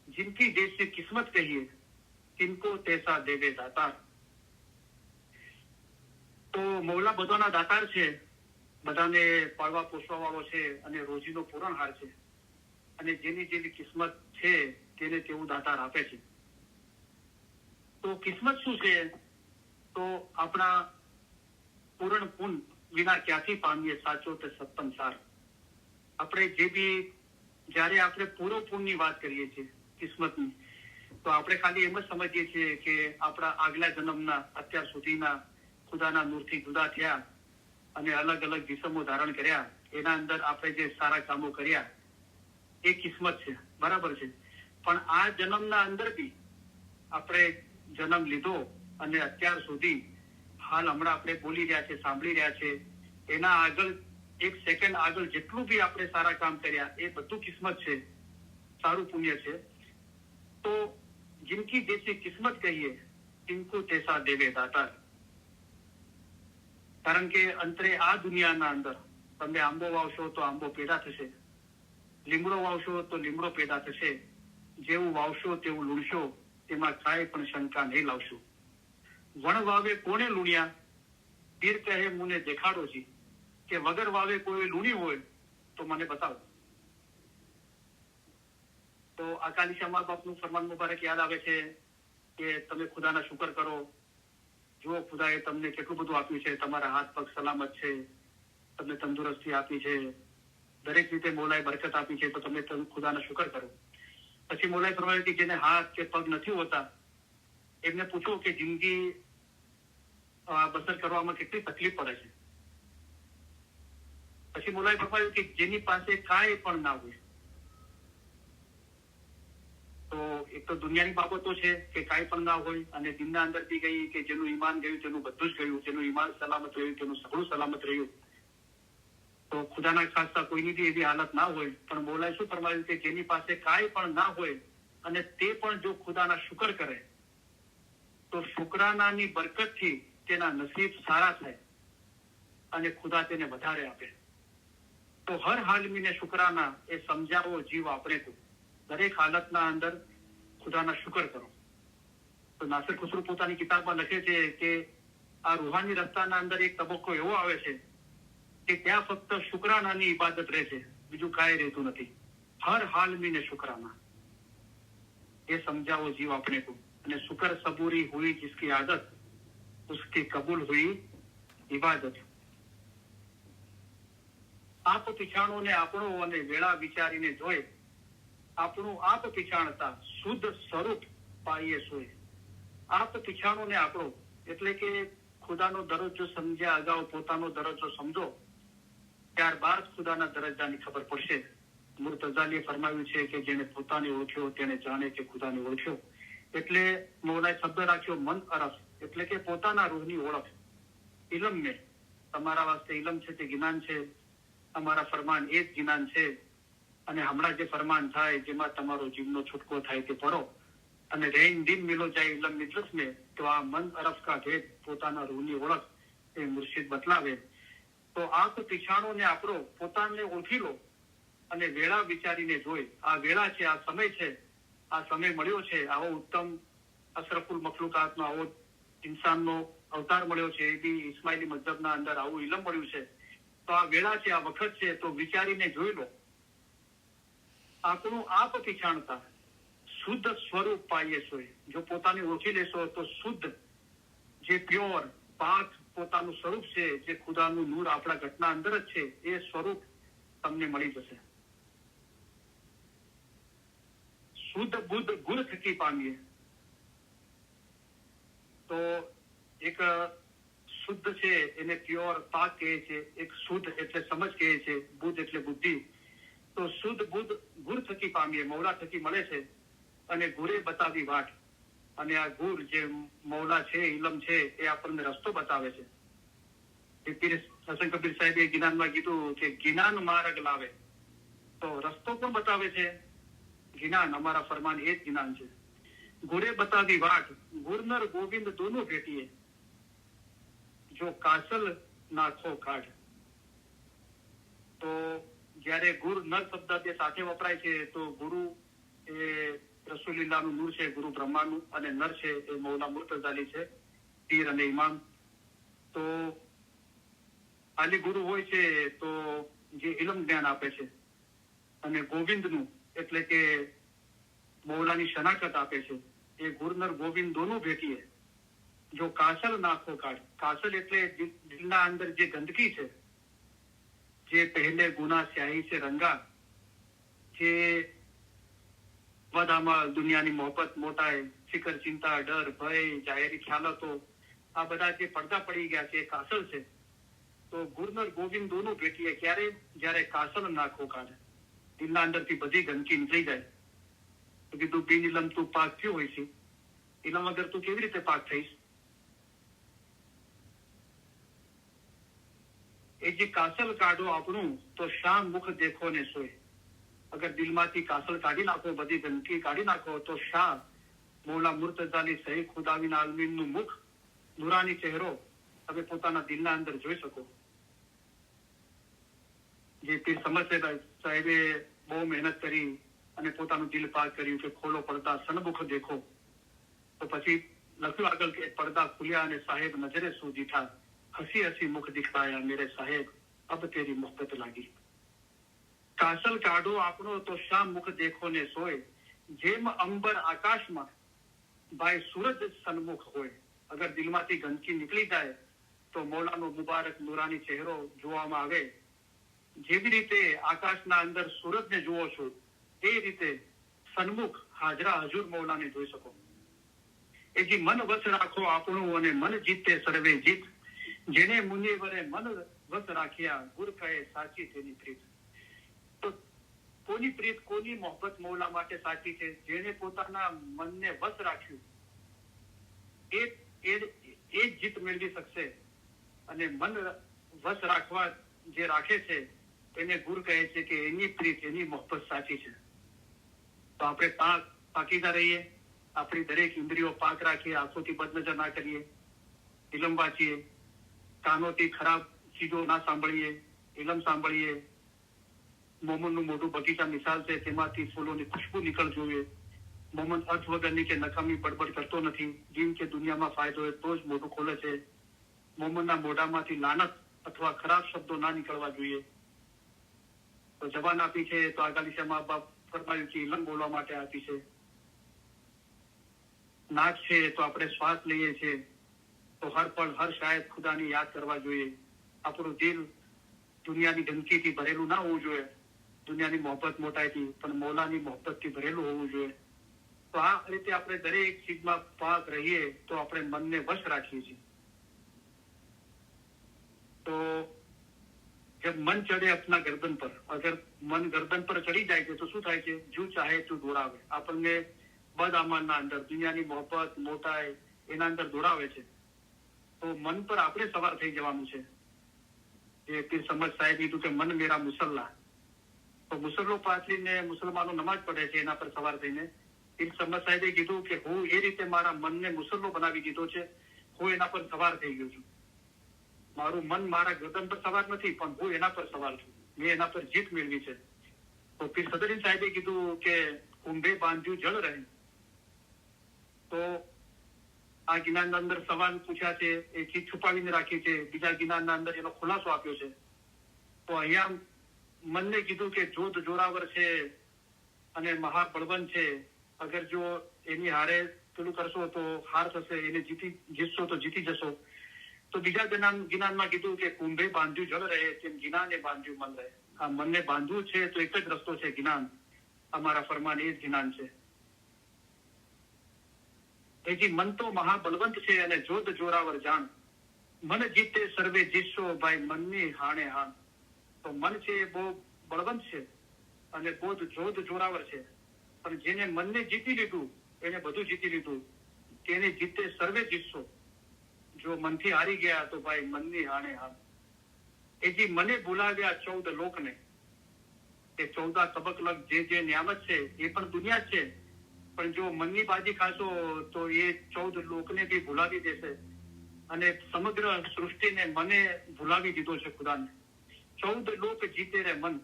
જિનકી જૈસી કિસ્મત કહીએ, તિनको તૈસા દેવે દાતાર. તો મૌલા બધાના દાતાર છે, બધાને પાળવા પોષવા વાળો છે અને રોજીનો પૂરણહાર છે. અને જેની જેવી કિસ્મત છે તેને તેવું દાતાર આપે છે. તો કિસ્મત શું છે? તો આપણા પૂરણ પુન વિના ક્યાંથી પામીએ સાચો તે સત્તમ સાર. આપણે જે બી જયારે આપણે પૂરો પુણ્યની વાત કરીએ છીએ કિસ્મતની, તો આપણે ખાલી એમ જ સમજીએ છીએ કે આપણા આગલા જન્મના અત્યાર સુધીના ખુદાના નૂરથી જુદા થયા અને અલગ અલગ જીસમો ધારણ કર્યા, એના અંદર આપણે જે સારા કામો કર્યા એ કિસ્મત છે, બરાબર છે. પણ આ જન્મના અંદર બી આપણે જન્મ લીધો અને અત્યાર સુધી હાલ હમણાં આપણે બોલી રહ્યા છે, સાંભળી રહ્યા છે, એના આગળ 1 સેકન્ડ આગળ જેટલું બી આપણે સારા કામ કર્યા એ બધું કિસ્મત છે, સારું પુણ્ય છે. તો જિનકી જૈસી કિસ્મત કહીએ, તિनको તૈસા દેવે દાતાર. કારણ કે અંતરે આ દુનિયાના અંદર તમે આંબો વાવશો તો આંબો પેદા થશે, લીમડો વાવશો તો લીમડો પેદા થશે. જેવું વાવશો તેવું લૂણશો, તેમાં કાંઈ પણ શંકા નહીં લાવશો. વણ વાવે કોને લૂણ્યા, પીર કહે મુને દેખાડો જી. કે વગર વાવે કોઈ લૂણી હોય તો મને બતાવો. તો અકાલી શમા બાપનું ફરમાન મુબારક યાદ આવે છે કે તમે ખુદાના શુકર કરો. જો ખુદાએ તમને કેટલું બધું આપ્યું છે, તમારા હાથ પગ સલામત છે, તમને તંદુરસ્તી આપી છે, દરેક રીતે મોલાએ બરકત આપી છે, તો તમે ખુદાના શુકર કરો. પછી મોલાએ ફરમાવ્યું કે જેને હાથ કે પગ નથી હોતા એમને પૂછો કે જિંદગી બસર કરવામાં કેટલી તકલીફ પડે છે. પછી મોલાએ ફરમાવ્યું કે જેની પાસે કાંઈ પણ ના હોય, તો એક તો દુનિયાની બાબતો છે કે કાંઈ પણ ના હોય, અને દિલના અંદરથી ગઈ કે જેનું ઈમાન ગયું તેનું બધું જ ગયું, જેનું ઈમાન સલામત રહ્યું તેનું સગળું સલામત રહ્યું, તો ખુદાના ખાસ્તા કોઈની બી એવી હાલત ના હોય. પણ મોલાએ શું ફરમાવ્યું કે જેની પાસે કાંઈ પણ ના હોય અને તે પણ જો ખુદાના શુકર કરે તો શુકરાનાની બરકતથી તેના નસીબ સારા થાય અને ખુદા તેને વધારે આપે. તો હર હાલમીને શુકરાના એ સમજાવો જીવ આપણે તો દરેક હાલતના અંદર ખુદાના શુકર કરો. તો નાસિર ખુસરો પોતાની કિતાબમાં લખે છે કે આ રૂહાની રસ્તાના અંદર એક તબક્કો એવો આવે છે કે ત્યાં ફક્ત શુકરાનાની ઇબાદત રહે છે, બીજું કાંઈ રહેતું નથી. હર હાલમીને શુકરાના એ સમજાવો જીવ આપણે को. અને शुक्र सबूरी हुई जिसकी आदत उसकी कबूल हुई इबादत. આપ પીછાણોને આપણો અને વેળા વિચારીને જોઈ આપણું આપ પીછાણતા શુદ્ધ સ્વરૂપ પાઈએ સોય. આપ પીછાણોને આપણો એટલે કે ખુદાનો દરજ્જો સમજ્યા અગાઉ પોતાનો દરજ્જો સમજો, ત્યારબાદ ખુદાના દરજ્જાની ખબર પડશે. મુર્તઝાલીએ ફરમાવ્યું છે કે જેને પોતાને ઓળખ્યો તેને જાણે કે ખુદાને ઓળખ્યો. એટલે મૌલાએ શબ્દ રાખ્યો મન અરફ, એટલે કે પોતાના રૂહની ઓળખ. ઇલમ ને તમારા વાસ્તે ઇલમ છે તે જ્ઞાન છે, અમારા ફરમાન એ જ જ્ઞાન છે. અને હમણાં જે ફરમાન થાય જેમાં તમારો જીવનો છૂટકો થાય તે પઢો. અને રેન દિન મિલો જાય ઇલમ મિજલસ में, તો આ મન અરફ કા ભેદ પોતાના રૂહની ઓળખ એ મુર્શિદ બતલાવે. તો આપ પીછાણો ને આપણો પોતાને ઓળખી લો અને વેળા વિચારીને જોઈ. આ વેળા છે, આ સમય છે, આ સમય મળ્યો છે, આવો ઉત્તમ અશરફુલ મખલુકાતનો આવો ઇન્સાનનો અવતાર મળ્યો છે, એ બી ઇસ્માઇલી મઝહબના અંદર આવું ઇલમ મળ્યું છે. તો આ વેળા છે, આ વખત છે, તો વિચારીને જોઈ લો. આપણું આપ પીછાણતા શુદ્ધ સ્વરૂપ પાઈએ સોય. જો પોતાને ઓળખી લેશો તો શુદ્ધ જે પ્યોર પાક પોતાનું સ્વરૂપ છે, જે ખુદાનું નૂર આપણા ઘટના અંદર જ છે, એ સ્વરૂપ તમને મળી જશે. શુદ્ધ બુદ્ધ ગુણ થકી પામીએ. તો એક શુદ્ધ છે એને પ્યોર પાક કહે છે, એક શુદ્ધ એટલે સમજ કહે છે, બુદ્ધ એટલે બુદ્ધિ. તો શુદ્ધ બુદ્ધ ગુર થકી પામીએ, મૌલા થકી મળે છે. અને ગુરે બતાવી વાટ, અને આ ગુર જે મૌલા છે, ઇલમ છે, એ આપણને રસ્તો બતાવે છે. હસન કબીર સાહેબે જ્ઞાનમાં કીધું કે જ્ઞાન માર્ગ લાવે, તો રસ્તો પણ બતાવે છે જ્ઞાન. અમારા ફરમાન એ જ જ્ઞાન છે. ગુરે બતાવી વાટ ગુરનર ગોવિંદ દોનો ભેટીએ, જો કાસલ નાખો કાઢ. તો જયારે ગુર નર શબ્દ તે સાથે વપરાય છે, તો ગુરુ એ રસૂલિલ્લાહનું નૂર છે, ગુરુ બ્રહ્માનું, અને નર છે એ મૌલા મુર્તઝાલી છે, પીર અને ઇમામ. તો આલી ગુરુ હોય છે તો જે ઇલમ જ્ઞાન આપે છે, અને ગોવિંદનું એટલે કે મૌલાની શનાખત આપે છે. એ ગુરનર ગોવિંદ દોનો ભેટીએ, જો કાસલ નાખો કાઢ. કાસલ એટલે દિલના અંદર જે ગંદકી છે, જે પહેલે ગુના સ્યાહી से रंगा, જે બધામાં દુનિયાની મોહબત મોટાઈ, ફિકર, ચિંતા, ડર, ભય, જાહેરી ખ્યાલતો, આ બધા જે પડદા પડી ગયા છે એ કાસલ છે. તો ગુરનર ગોવિંદ દોનો ભેટીએ ક્યારે? જયારે કાસલ નાખો કાઢે, દિલના અંદરથી બધી ગંદકી નીકળી જાય. તો કીધું બિન ઇલમ તું પાક થયો હોય છે, ઇલમ વગર તું કેવી રીતે પાક થઈશ? એ જે કાસલ કાઢો આપણું તો શા મુખ દેખો ને સોય. અગર દિલમાંથી કાસલ કાઢી નાખો, બધી ગંદકી કાઢી નાખો, તો શા મૌલા મુર્તઝાલી સહી ખુદાવીન આલમીનનું મુખ, નુરાની ચહેરો તમે પોતાના દિલના અંદર જોઈ શકો. જે પીર સમજ સાહેબે બહુ મહેનત કરી અને પોતાનું દિલ પાક કર્યું કે ખોલો પડદા સનમુખ દેખો. તો પછી લખ્યું આગળ કે પડદા ખુલ્યા અને સાહેબ નજરે શું દીઠા, હસી હસી મુખ દિખલાયા મેરે સાહેબ અબ તેરી મોહબ્બત લાગી. કાસલ કાઢો આપણો તો શા મુખ દેખો ને સોય, જેમ અંબર આકાશમાં ભાઈ સૂરજ સન્મુખ હોય. અગર દિલમાંથી ગંદકી નીકળી જાય તો મૌલાનો મુબારક નુરાની ચહેરો જોવામાં આવે. જેવી રીતે આકાશના અંદર સૂરજને જુઓ છો, એ રીતે સન્મુખ હાજરા હજુર મૌલાને જોઈ શકો. એ જે મન વશ રાખો આપણું અને મન જીતે સર્વે જીત, જેને મુનિવરે મન વસ રાખ્યા ગુર કહે સાચી તેની પ્રીત. તો કોની પ્રીત, કોની મોહબ્બત મૌલા માટે સાચી છે? જેને પોતાના મનને વસ રાખ્યું એ જ જીત મેળવી શકશે. અને મન વસ રાખવા જે રાખે છે એને ગુરુ કહે છે કે એની પ્રીત, એની મોહબ્બત સાચી છે. તો આપણે પાકીદા રહીએ, આપણી દરેક ઇન્દ્રિયો પાક રાખીએ, આંખોથી બદનજર ના કરીએ, ઇલમ વાંચીએ, કાનોથી ખરાબ ચીજો ના સાંભળીએ, ઇલમ સાંભળીએ. મોમનનું મોઢું બગીચા મિસાલ છે, તેમાંથી ફૂલોની ખુશ્બુ નીકળ જોઈએ. મોમન અર્થ વગરની કે નકામી બડબડ કરતો નથી. જીમ કે દુનિયામાં ફાયદો હોય તો જ મોઢું ખોલે છે. મોમનના મોઢામાંથી લાનત અથવા ખરાબ શબ્દો ના નીકળવા જોઈએ. તો જબાન આપી છે તો આગળ મા બાપ ફરમાયું કે ઇલમ બોલવા માટે આપી છે. નાક છે તો આપણે શ્વાસ લઈએ છીએ તો હર પળ હર શાયદ ખુદાની યાદ કરવા જોઈએ. આપણું દિલ દુનિયાની ગંદકીથી ભરેલું ના હોવું જોઈએ, દુનિયાની મોહબ્બત મોટાઈથી, પણ મૌલાની મોહબ્બતથી ભરેલું હોવું જોઈએ. તો આ રીતે આપણે દરેક ચીજમાં પાક રહીએ તો આપણે મનને વશ રાખીએ છીએ. તો जब मन चढ़े अपना गर्दन पर, अगर मन गर्दन पर चढ़ी જાય છે તો શું થાય છે? જો ચાહે તું દોડાવે. આપણને બદઆમાનના અંદર દુનિયાની મોહબ્બત મોટાઈ એના અંદર દોડાવે છે. તો મન પર આપણે સવાર થઈ જવાનું છે. જે પીર સમજ સાહેબ કીધું કે મન મેરા મુસલ્લા. તો મુસલ્લો પાથરીને મુસલમાનો નમાજ પડે છે એના પર સવાર થઈને. પીર સમજ સાહેબે કીધું કે હું એ રીતે મારા મનને મુસલ્લો બનાવી દીધો છે, હું એના પર સવાર થઈ ગયો છું. મારું મન મારા ગર્દન પર સવાર નથી, પણ હું એના પર સવાર છું. મેં એના પર જીત મેળવી છે. તો પીર સદરીન સાહેબે કીધું કે કુંભે બાંધ્યું જળ રહે. તો આ જ્ઞાનના અંદર સવાલ પૂછ્યા છે, એ ચીજ છુપાવીને રાખી છે. બીજા જ્ઞાનના અંદર એનો ખુલાસો આપ્યો છે. તો અહીંયા મનને કીધું કે જોધ જોરાવર છે અને મહાબળવંત છે. અગર જો એની હારે પેલું કરશો તો હાર થશે, એને જીતશો તો જીતી જશો. તો બીજા જ્ઞાનમાં કીધું કે કુંભે બાંધ્યું જળ રહે, તેમ જ્ઞાને બાંધ્યું મન રહે. આ મનને બાંધવું છે તો એક જ રસ્તો છે, જ્ઞાન. અમારા ફરમાન એ જ જ્ઞાન છે. એજી મન તો મહાબલવંત છે અને જોધ જોરાવર જાણ. મન જીતે સર્વે જીતશો ભાઈ મનની હાણે હાણ. તો મન છે એ બહુ બળવંત છે અને બહુ જોધ જોરાવર છે. પણ જેને મનને જીતી લીધું એને બધું જીતી લીધું. તેને જીતે સર્વે જીતશો. જો મનથી હારી ગયા તો ભાઈ મનની હાણે હાણ. એજી મને બોલાવ્યા 14 લોકને. એ 14 તબક લગ જે નિયામત છે એ પણ દુનિયા જ છે. પણ જો મનની બાજી ખાશો તો એ 14 લોકને બી ભૂલાવી દેશે. અને સમગ્ર સૃષ્ટિને મને ભૂલાવી દીધો છે ખુદાને. 14 લોક જીતે રે મન.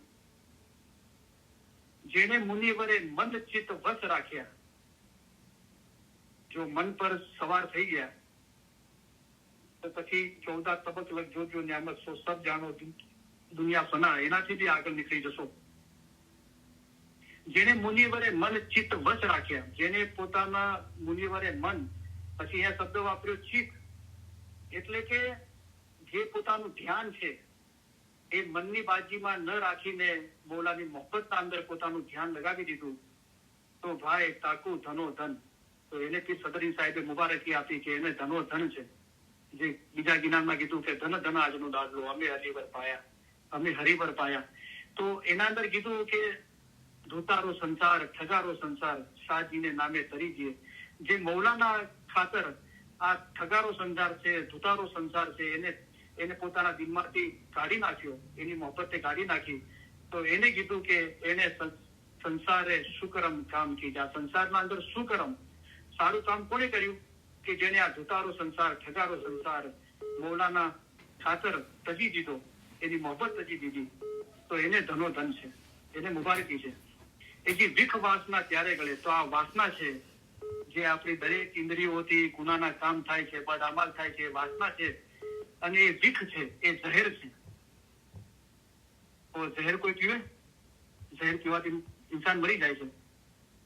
જેને મુનિવરે મન ચિત્ત વસ રાખ્યા. જો મન પર સવાર થઈ ગયા તો પછી 14 તબક લગ જો નિયામત સો સબ જાણો દુનિયા ફના, એનાથી બી આગળ નીકળી જશો. જેને મુનિવરે મન ચિત્ત વશ રાખ્યા. જેને પોતાના મુનિવરે મન, પછી અહીંયા શબ્દ વાપર્યો ચિત્ત, એટલે કે જે પોતાનું ધ્યાન છે એ મનની બાજીમાં ન રાખીને મૌલાની મોહબ્બતના અંદર પોતાનું ધ્યાન લગાવી દીધું તો ભાઈ તાકુ ધનો ધન. તો એને પીર સદરી સાહેબે મુબારકી આપી કે એને ધનો ધન છે. જે બીજા જ્ઞાનમાં કીધું કે ધન ધન આજનો દાદલો, અમે હરિવર પાયા, અમે હરિવર પાયા. તો એના અંદર કીધું કે ધોતારો સંસાર ઠગારો સંસાર શાહજીને નામે તરી ગયે. જે મૌલાના ખાતર આ ઠગારો સંસાર છે, ધોતારો સંસાર છે, એને પોતાના દિલમાંથી કાઢી નાખ્યો, એની મોહબ્બતે કાઢી નાખી. તો એને કીધું કે એને સંસારે સુકરમ કામ કીધા. સંસારના અંદર સુકરમ સારું કામ કોણે કર્યું? કે જેને આ ધોતારો સંસાર ઠગારો સંસાર મૌલાના ખાતર તજી દીધો, એની મોહબ્બત તજી દીધી. તો એને ધનો ધન છે, એને મુબારકી છે. એ જે વિખ વાસના ત્યારે ગળે. તો આ વાસના છે જે આપણી દરેક ઇન્દ્રિયોથી ગુનાના કામ થાય છે, બદઅમલ થાય છે, વાસના છે. અને એ વિખ છે, એ ઝહેર છે. તો ઝહેર કોઈ પીવે? ઝહેર પીવાથી ઇન્સાન મરી જાય છે.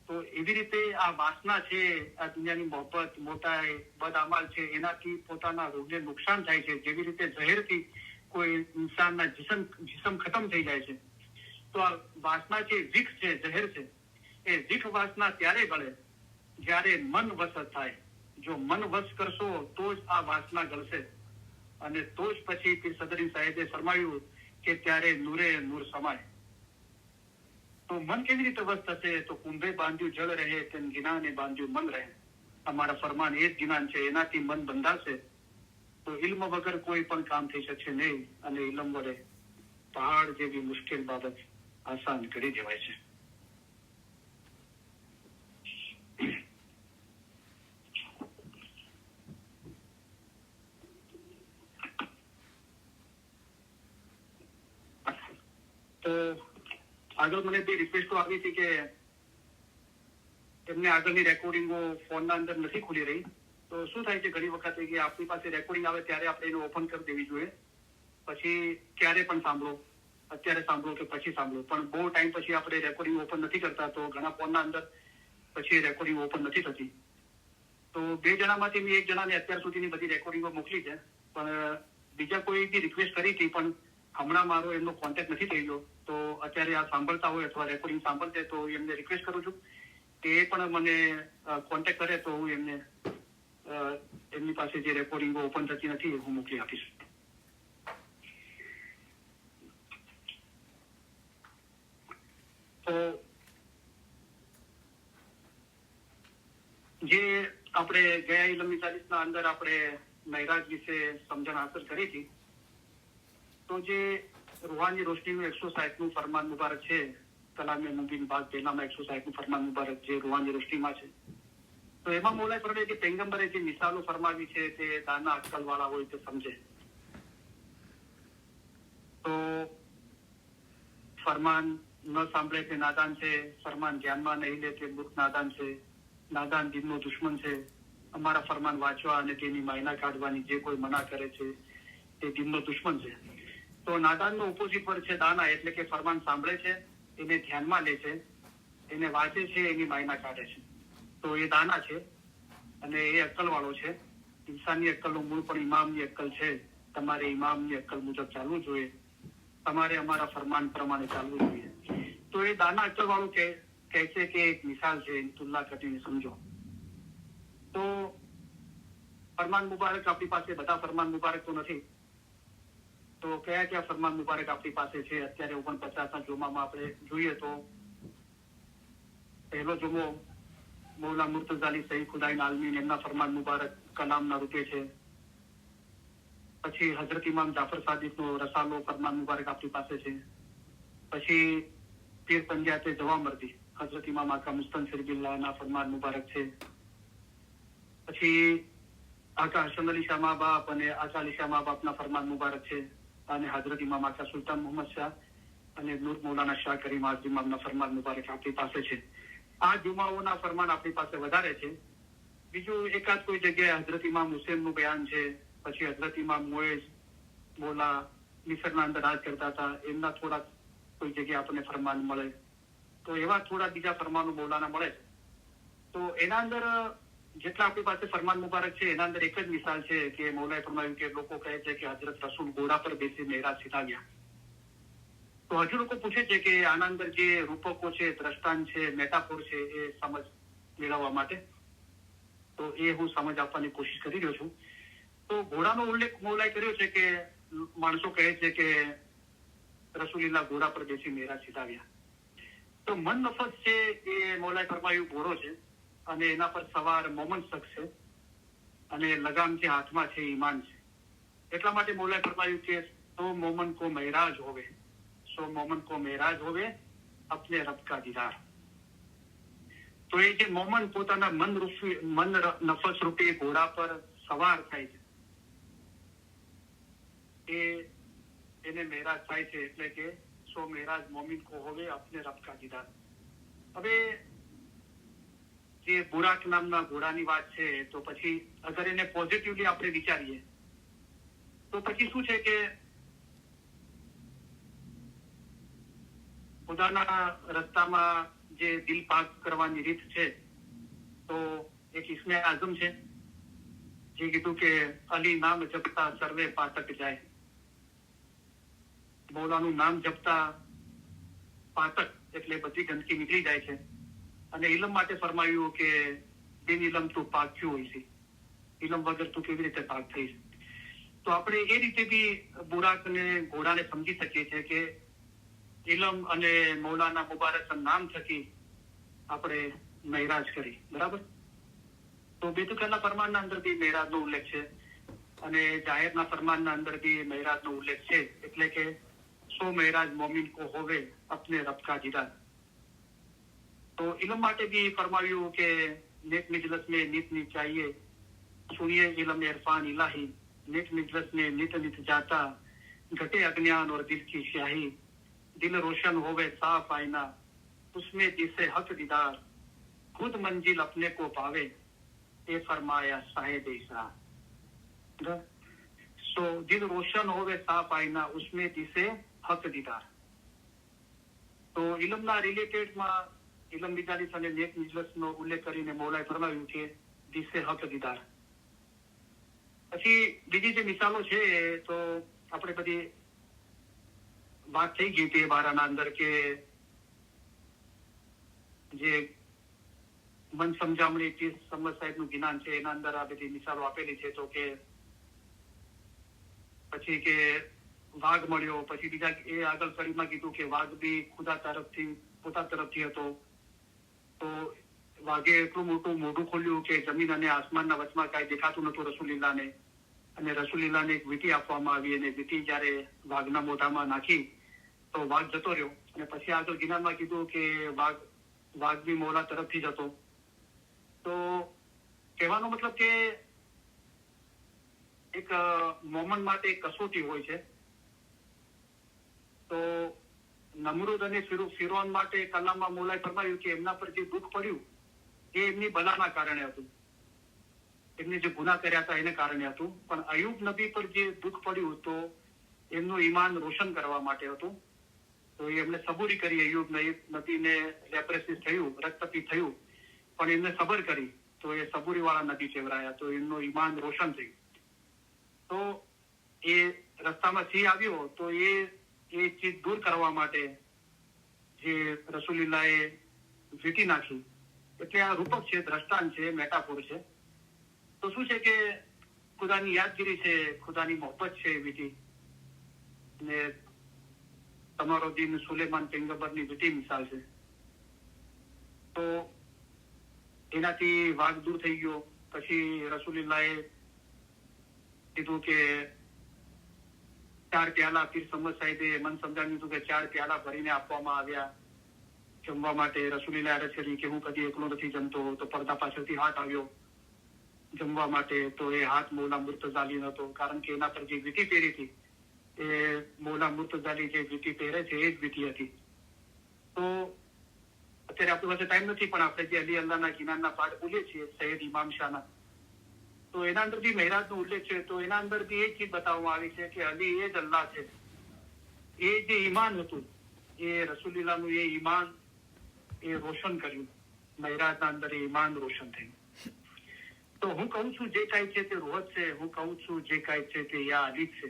તો એવી રીતે આ વાસના છે, આ દુનિયાની મોહબ્બત મોટાઈ બદઅમલ છે, એનાથી પોતાના રોગને નુકસાન થાય છે. જેવી રીતે ઝહેરથી કોઈ ઇન્સાનના જિસ્મ ખતમ થઈ જાય છે. તો આ વાસના છે, વિખ છે, ઝહેર છે. એ વિખ વાસના ત્યારે ગળે જ્યારે મન વશ થાય. જો મન વશ કરશો તો જ આ વાસના ગળશે. અને તો જ પછી પીર સદરી સાહેબે ફરમાવ્યું કે ત્યારે નૂરે નૂર સમાય. તો મન કેવી રીતે વસ્ત થશે? તો કુંભે બાંધ્યું જળ રહે તેમ જ્ઞાને બાંધ્યું મન રહે. અમારા ફરમાન એ જ જ્ઞાન છે, એનાથી મન બંધાશે તો ઇલ્મ વગર કોઈ પણ કામ થઈ શકશે નહીં, અને ઇલ્મ વડે પહાડ જેવી મુશ્કેલ બાબત આસાન કરી દેવાય છે. તો આગળ મને બે રિક્વેસ્ટો આવી હતી કે એમને આગળની રેકોર્ડિંગો ફોનના અંદર નથી ખુલી રહી. તો શું થાય છે ઘણી વખત કે આપણી પાસે રેકોર્ડિંગ આવે ત્યારે આપણે એને ઓપન કરી દેવી જોઈએ. પછી ક્યારે પણ સાંભળો, અત્યારે સાંભળો કે પછી સાંભળો, પણ બહુ ટાઈમ પછી આપણે રેકોર્ડિંગ ઓપન નથી કરતા તો ઘણા ફોનના અંદર પછી રેકોર્ડિંગ ઓપન નથી થતી. તો બે જણામાંથી મેં એક જણાને અત્યાર સુધીની બધી રેકોર્ડિંગો મોકલી છે, પણ બીજા કોઈ બી રિક્વેસ્ટ કરી હતી, પણ હમણાં મારો એમનો કોન્ટેક્ટ નથી થઈ ગયો. તો અત્યારે આ સાંભળતા હોય અથવા રેકોર્ડિંગ સાંભળતે તો એમને રિક્વેસ્ટ કરું છું કે એ પણ મને કોન્ટેક્ટ કરે તો હું એમને એમની પાસે જે રેકોર્ડિંગો ઓપન થતી નથી હું મોકલી આપીશ. તો જે આપણે ગયા ઇલમી ચાલીસના અંદર આપણે મહેરાજ વિશે સમજણ હાંસલ કરી હતી, તો જે રૂહાની રોશનીનું 160નું ફરમાન મુબારક છે, કલામે મુબીન ભાગ પહેલામાં 160નું ફરમાન મુબારક જે રૂહાની રોશનીમાં છે, તો એમાં મૌલાએ ફરમાવ્યું કે પૈગંબરે જે મિસાલો ફરમાવી છે તે દાના અક્કલ વાળા હોય તે સમજે. તો ફરમાન ન સાંભળે તે નાદાન છે, ફરમાન ધ્યાનમાં નહીં લે તે મૂર્ખ નાદાન છે, નાદાન દિનનો દુશ્મન છે. અમારા ફરમાન વાંચવા અને તેની માયના કાઢવાની જે કોઈ મના કરે છે તે દિનનો દુશ્મન છે. તો નાદાનનો ઓપોઝિટ પર છે દાના, એટલે કે ફરમાન સાંભળે છે, એને ધ્યાનમાં લે છે, એને વાંચે છે, એની માયના કાઢે છે, તો એ દાના છે અને એ અક્કલ વાળો છે. ઇન્સાનની અક્કલનું મૂળ પણ ઇમામની અક્કલ છે. તમારે ઇમામની અક્કલ મુજબ ચાલવું જોઈએ, તમારે અમારા ફરમાન પ્રમાણે ચાલવું જોઈએ. તો એ દાના અક્કલ વાળું કહે છે કે એક મિસાલ છે, તુલના કરીને સમજો. તો ફરમાન મુબારક આપણી પાસે બધા ફરમાન મુબારક તો નથી, તો કયા કયા ફરમાન મુબારક આપણી પાસે છે? અત્યારે 49ના જુમામાં આપણે જોઈએ તો પહેલો જુમો મૌલા મુર્તઝાલી સઈદ ખુદાઈ આલમીન એમના ફરમાન મુબારક કલામના રૂપે છે. પછી હઝરત ઇમામ જાફર સાદિકનો રસાલો ફરમાન મુબારક આપણી પાસે છે. પછી પીર પંજાતે જવામર્દી હઝરત ઇમામ આકા મુસ્તનસિર બિલ્લાહના ફરમાન મુબારક છે. પછી આકા હસન અલી શાહ મા બાપ અને આકા અલી શાહ મા બાપના ફરમાન મુબારક છે. અને હઝરત ઇમામ આકા સુલતાન મોહમ્મદ શાહ અને નૂર મૌલાના શાહ કરીમ આઝમ ઇમામના ફરમાન મુબારક આપણી પાસે છે. આ જુમાઓના ફરમાન આપણી પાસે વધારે છે. બીજું એકાદ કોઈ જગ્યાએ હઝરત ઇમામ હુસૈનનું બયાન છે. પછી હઝરત ઇમામ મોએઝ મૌલા મિસરના અંદર રાજ કરતા હતા, એમના થોડા કોઈ જગ્યાએ આપણને ફરમાન મળે. તો એવા થોડા બીજા ફરમાનો મૌલાના મળે. તો એના અંદર જેટલા આપણી પાસે ફરમાન મુબારક છે એના અંદર એક જ મિસાલ છે કે મૌલાએ ફરમાવ્યું કે લોકો કહે છે કે હઝરત રસૂલ ઘોડા પર બેસી મહેરાજ સીધા ગયા. તો હજુ લોકો પૂછે છે કે આના અંદર જે રૂપકો છે, દ્રષ્ટાંત છે, મેટાફોર છે, એ સમજ મેળવવા માટે. તો એ હું સમજ આપવાની કોશિશ કરી રહ્યો છું. તો ઘોડાનો ઉલ્લેખ મૌલાએ કર્યો છે કે માણસો કહે છે કે રસૂલીલા ઘોડા પર બેસી મહેરાજ સીધા ગયા. તો મન નફસ છે એ મૌલાએ ફરમાવ્યું ઘોડો છે અને એના પર સવાર મોમન શખ્સ છે અને લગામ જે હાથમાં છે ઈમાન છે. એટલા માટે મૌલાએ ફરમાવ્યું કે સો મોમન કો મહેરાજ હોવે, સો મોમન કો મહેરાજ હોવે અપને રબ કા દીદાર. તો એ જે મોમન પોતાના મન નફસ રૂપે ઘોડા પર સવાર થાય છે એને મહેરાજ થાય છે, એટલે કે સો મહેરાજ મોમિન કો હોવે અપને રબ કા દીદાર. હવે જે બુરાક નામના ઘોડાની વાત છે, તો પછી અગર એને પોઝિટિવલી આપણે વિચારીએ તો પછી શું છે કે ખુદાના રસ્તામાં જે દિલ પાક કરવાની રીત છે, તો એક ઇસ્મે આઝમ છે જે કીધું કે અલી નામ જપતા સર્વે પાતક જાય. મૌલાનું નામ જપતા પાતક એટલે બધી ગંદકી નીકળી જાય છે. અને ઇલમ માટે ફરમાવ્યું કે બિન ઇલમ તું પાક ક્યું હોય છે, ઇલમ વગર તું કેવી રીતે પાક થઈ છે. તો આપણે એ રીતે બી બુરાક અને ઘોડાને સમજી શકીએ છીએ કે ઇલમ અને મૌલાના મુબારક નામ થકી આપણે મહેરાજ કરી. બરાબર. તો બેતુકાના ફરમાનના અંદર બી મહેરાજનો ઉલ્લેખ છે અને જાહેરના ફરમાનના અંદર બી મહેરાજનો ઉલ્લેખ છે. એટલે કે સો મહેરાજ મોમિન કો હોવે અપને રબ કા દીદાર. તો ઇલમ માટે બી ફરમાવ્યું કે નેક મિજલસ में नित नित चाहिए सुनिए इल्म इरफान इलाही नित मिजलस में नित नित जाता घटे अज्ञान और दिल की स्याही दिल रोशन होवे साफ आईना उसमें जिसे हक दीदार खुद मंजिल अपने को पावे ये फरमाया साहेब इसरार. सो दिल रोशन होवे साफ आईना उसमें जिसे हक दीदार. તો ઇલમના રિલેટેડમાં ઇલમ મિજાલિસ અને નેક મિજલસનો ઉલ્લેખ કરીને મૌલાએ ફરમાવ્યું કે દિસે હક દીદાર. પછી બીજી જે મિસાલો છે તો આપણે બધી વાત થઈ ગઈ હતી એ બારાના અંદર કે જે મન સમજામણી પીર સમદ સાહેબનું જ્ઞાન છે એના અંદર આ બધી મિસાલો આપેલી છે. તો કે પછી કે વાઘ મળ્યો, પછી બીજા એ આગળ કડીમાં કીધું કે વાઘ બી ખુદા તરફથી પોતા તરફથી હતો. તો વાઘે એટલું મોટું મોઢું ખોલ્યું કે જમીન અને આસમાનના વચમાં કાંઈ દેખાતું નતું રસૂલિલ્લાહને, અને રસૂલિલ્લાહને એક વીંટી આપવામાં આવી અને વીંટી જયારે વાઘના મોઢામાં નાખી તો વાઘ જતો રહ્યો. અને પછી આગળ ગિનારમાં કીધું કે વાઘ બી મૌલા તરફથી જ હતો. તો કહેવાનો મતલબ કે એક મોમન માટે એક કસોટી હોય છે. તો નમરૂદ અને ફિરૌન માટે કલામમાં મૌલાએ ફરમાવ્યું કે એમના પર જે દુઃખ પડ્યું એ એમની બલાના કારણે હતું, એમને જે ગુનાહ કર્યા હતા એને કારણે હતું. પણ અયુબ નબી પર જે દુઃખ પડ્યું તો એમનું ઈમાન રોશન કરવા માટે હતું. તો એમને સબૂરી કરી. અયુબ નબીને લેપ્રેસિસ થયું, રક્તપિત્ત થયું, પણ એમને સબર કરી તો એ સબૂરી વાળા નબી ચેવરાયા, તો એમનું ઈમાન રોશન થયું. તો એ રસ્તામાં સિંહ આવ્યો તો એ ચીજ દૂર કરવા માટે જે રસૂલિલ્લાહે વીંટી નાખી. એટલે આ રૂપક છે, દ્રષ્ટાંત છે, મેટાફોર છે. તો શું છે કે ખુદાની યાદગીરી છે, ખુદાની મોહબ્બત છે વીંટી. ને તમારો દિન સુલેમાન પૈગંબરની વીંટી મિસાલ છે. તો એનાથી વાઘ દૂર થઈ ગયો. પછી રસૂલિલ્લાહે કીધું કે 4 પ્યાલા પીર સમદ સાહેબે મન સમજાવ્યું હતું કે 4 પ્યાલા ભરીને આપવામાં આવ્યા જમવા માટે. રસૂલિલ્લાહે અરજ કરી કે હું કદી એકલો નથી જમતો. તો પડદા પાછળથી હાથ આવ્યો જમવા માટે. તો એ હાથ મૌલા મુર્તઝાલી હતો, કારણ કે એના પર જે વીંટી પહેરી હતી એ મૌલા મુર્તઝાલી જે વીંટી પહેરે છે એ જ વીંટી હતી. તો અત્યારે આપણી પાસે ટાઈમ નથી, પણ આપણે જે અલી અલ્લાહના કિનારના પાઠ બોલીએ છીએ સૈયદ ઇમામ શાહના, તો એના અંદર બી મહેરાજનો ઉલ્લેખ છે. તો એના અંદર બી એ ચીજ બતાવવામાં આવી છે કે અલી એ જ અલ્લાહ છે. એ જે ઈમાન હતું એ રસૂલિલ્લાહનું એ ઈમાન એ રોશન કર્યું. મહેરાજના અંદર એ ઈમાન રોશન થયું. તો હું કહું છું જે કાંઈ છે તે રોહત છે, હું કહું છું જે કાંઈ છે તે યા અલી છે.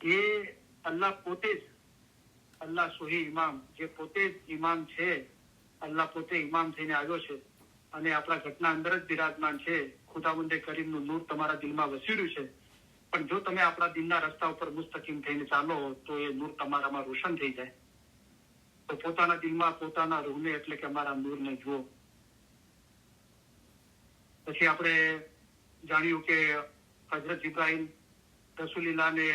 એ અલ્લાહ પોતે જ, અલ્લાહ સોહી ઇમામ જે પોતે જ ઇમામ છે, અલ્લાહ પોતે ઇમામ થઈને આવ્યો છે અને આપણા ઘટના અંદર જ બિરાજમાન છે. ખુદાવંદે કરીમનું નૂર તમારા દિલમાં વસેર્યું છે. પણ જો તમે આપણા દિલના રસ્તા ઉપર મુસ્તકીમ થઈને ચાલો તો એ નૂર તમારામાં રોશન થઈ જાય. તો પોતાના દિલમાં પોતાના રૂહને એટલે કે અમારા નૂરને જુઓ. પછી આપણે જાણ્યું કે હઝરત ઇબ્રાહીમ રસૂલિલ્લાહને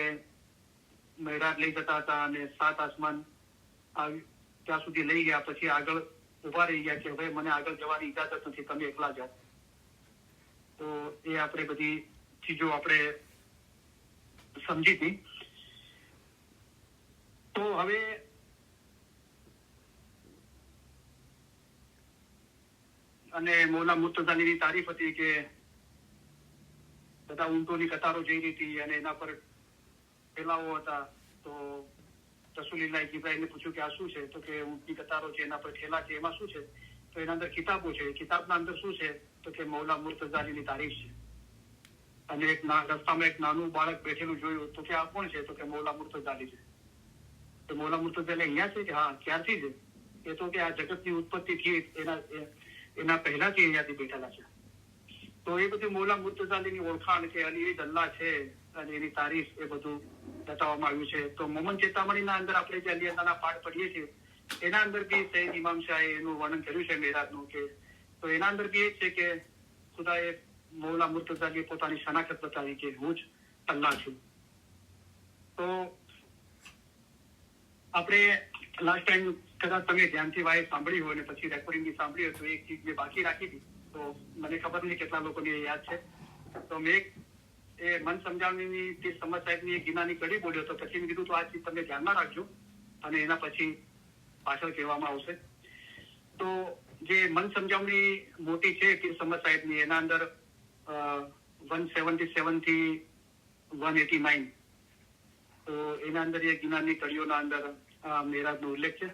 મહેરાજ લઈ જતા હતા અને 7 આસમાન ત્યાં સુધી લઈ ગયા. પછી આગળ ઉભા રહી ગયા કે હવે મને આગળ જવાની ઇજાજત નથી, તમે એકલા જાઓ. તો એ આપણે બધી ચીજો આપણે સમજી હતી. તો હવે અને મૌલા મુર્તઝાલીની તારીફ હતી કે બધા ઊંટોની કતારો જઈ રહી હતી અને એના પર ફેલાવો હતા. તો રસૂલિલ્લાહે ઇબ્રાહીમને પૂછ્યું કે આ શું છે? તો કે ઊંટની કતારો છે, એના પર ઠેલા છે, એમાં શું છે? તો એના અંદર કિતાબો છે. કિતાબના અંદર શું છે? તો કે મૌલા મુર્તઝાલીની તારીફ છે. અને એક રસ્તામાં એક નાનું બાળક બેઠેલું જોયું. તો કે આ કોણ છે? તો કે મૌલા મુર્તઝાલી છે. તો મૌલા મુર્તઝાલી અહીંયા છે કે હા ક્યારથી છે? એ તો કે આ જગતની ઉત્પત્તિ થી એના પહેલાથી અહીંયાથી બેઠેલા છે. તો એ બધી મૌલા મુર્તઝાલીની ઓળખાણ કે અલી એ જ અલ્લાહ છે, અને એની તારીફ એ બધું બતાવવામાં આવ્યું છે. તો મોમન ચેતામણીના અંદર આપણે જે અલી અલ્લાહના પાઠ પઢીએ છીએ એના અંદર બી સૈયદ ઇમામ શાહે એનું વર્ણન કર્યું છે મેરાજનું, કે તો એના અંદર બી એ છે કે ખુદાએ મૌલા મુર્તઝાએ પોતાની શનાખત બતાવી કે હું જ અલ્લાહ છું. તો આપણે લાસ્ટ ટાઈમ કદાચ તમે ધ્યાનથી વાય સાંભળી હોય અને પછી રેકોર્ડિંગ સાંભળી હોય તો એક ચીજ મેં બાકી રાખી હતી, તો મને ખબર નહીં કેટલા લોકોને યાદ છે. તો મેં એ મન સમજાવણીની તે સમજ સાહેબની એક ગીનાની કડી બોલ્યો, તો પછી મેં કીધું તો આ ચીજ તમે ધ્યાનમાં રાખજો અને એના પછી પાછળ કહેવામાં આવશે. તો જે મન સમજાવણી મોટી છે પીર સમદ સાહેબની, એના અંદર 177 થી 189, તો એના અંદર એ ગિનારની કડીઓના અંદર મેરાજનો ઉલ્લેખ છે.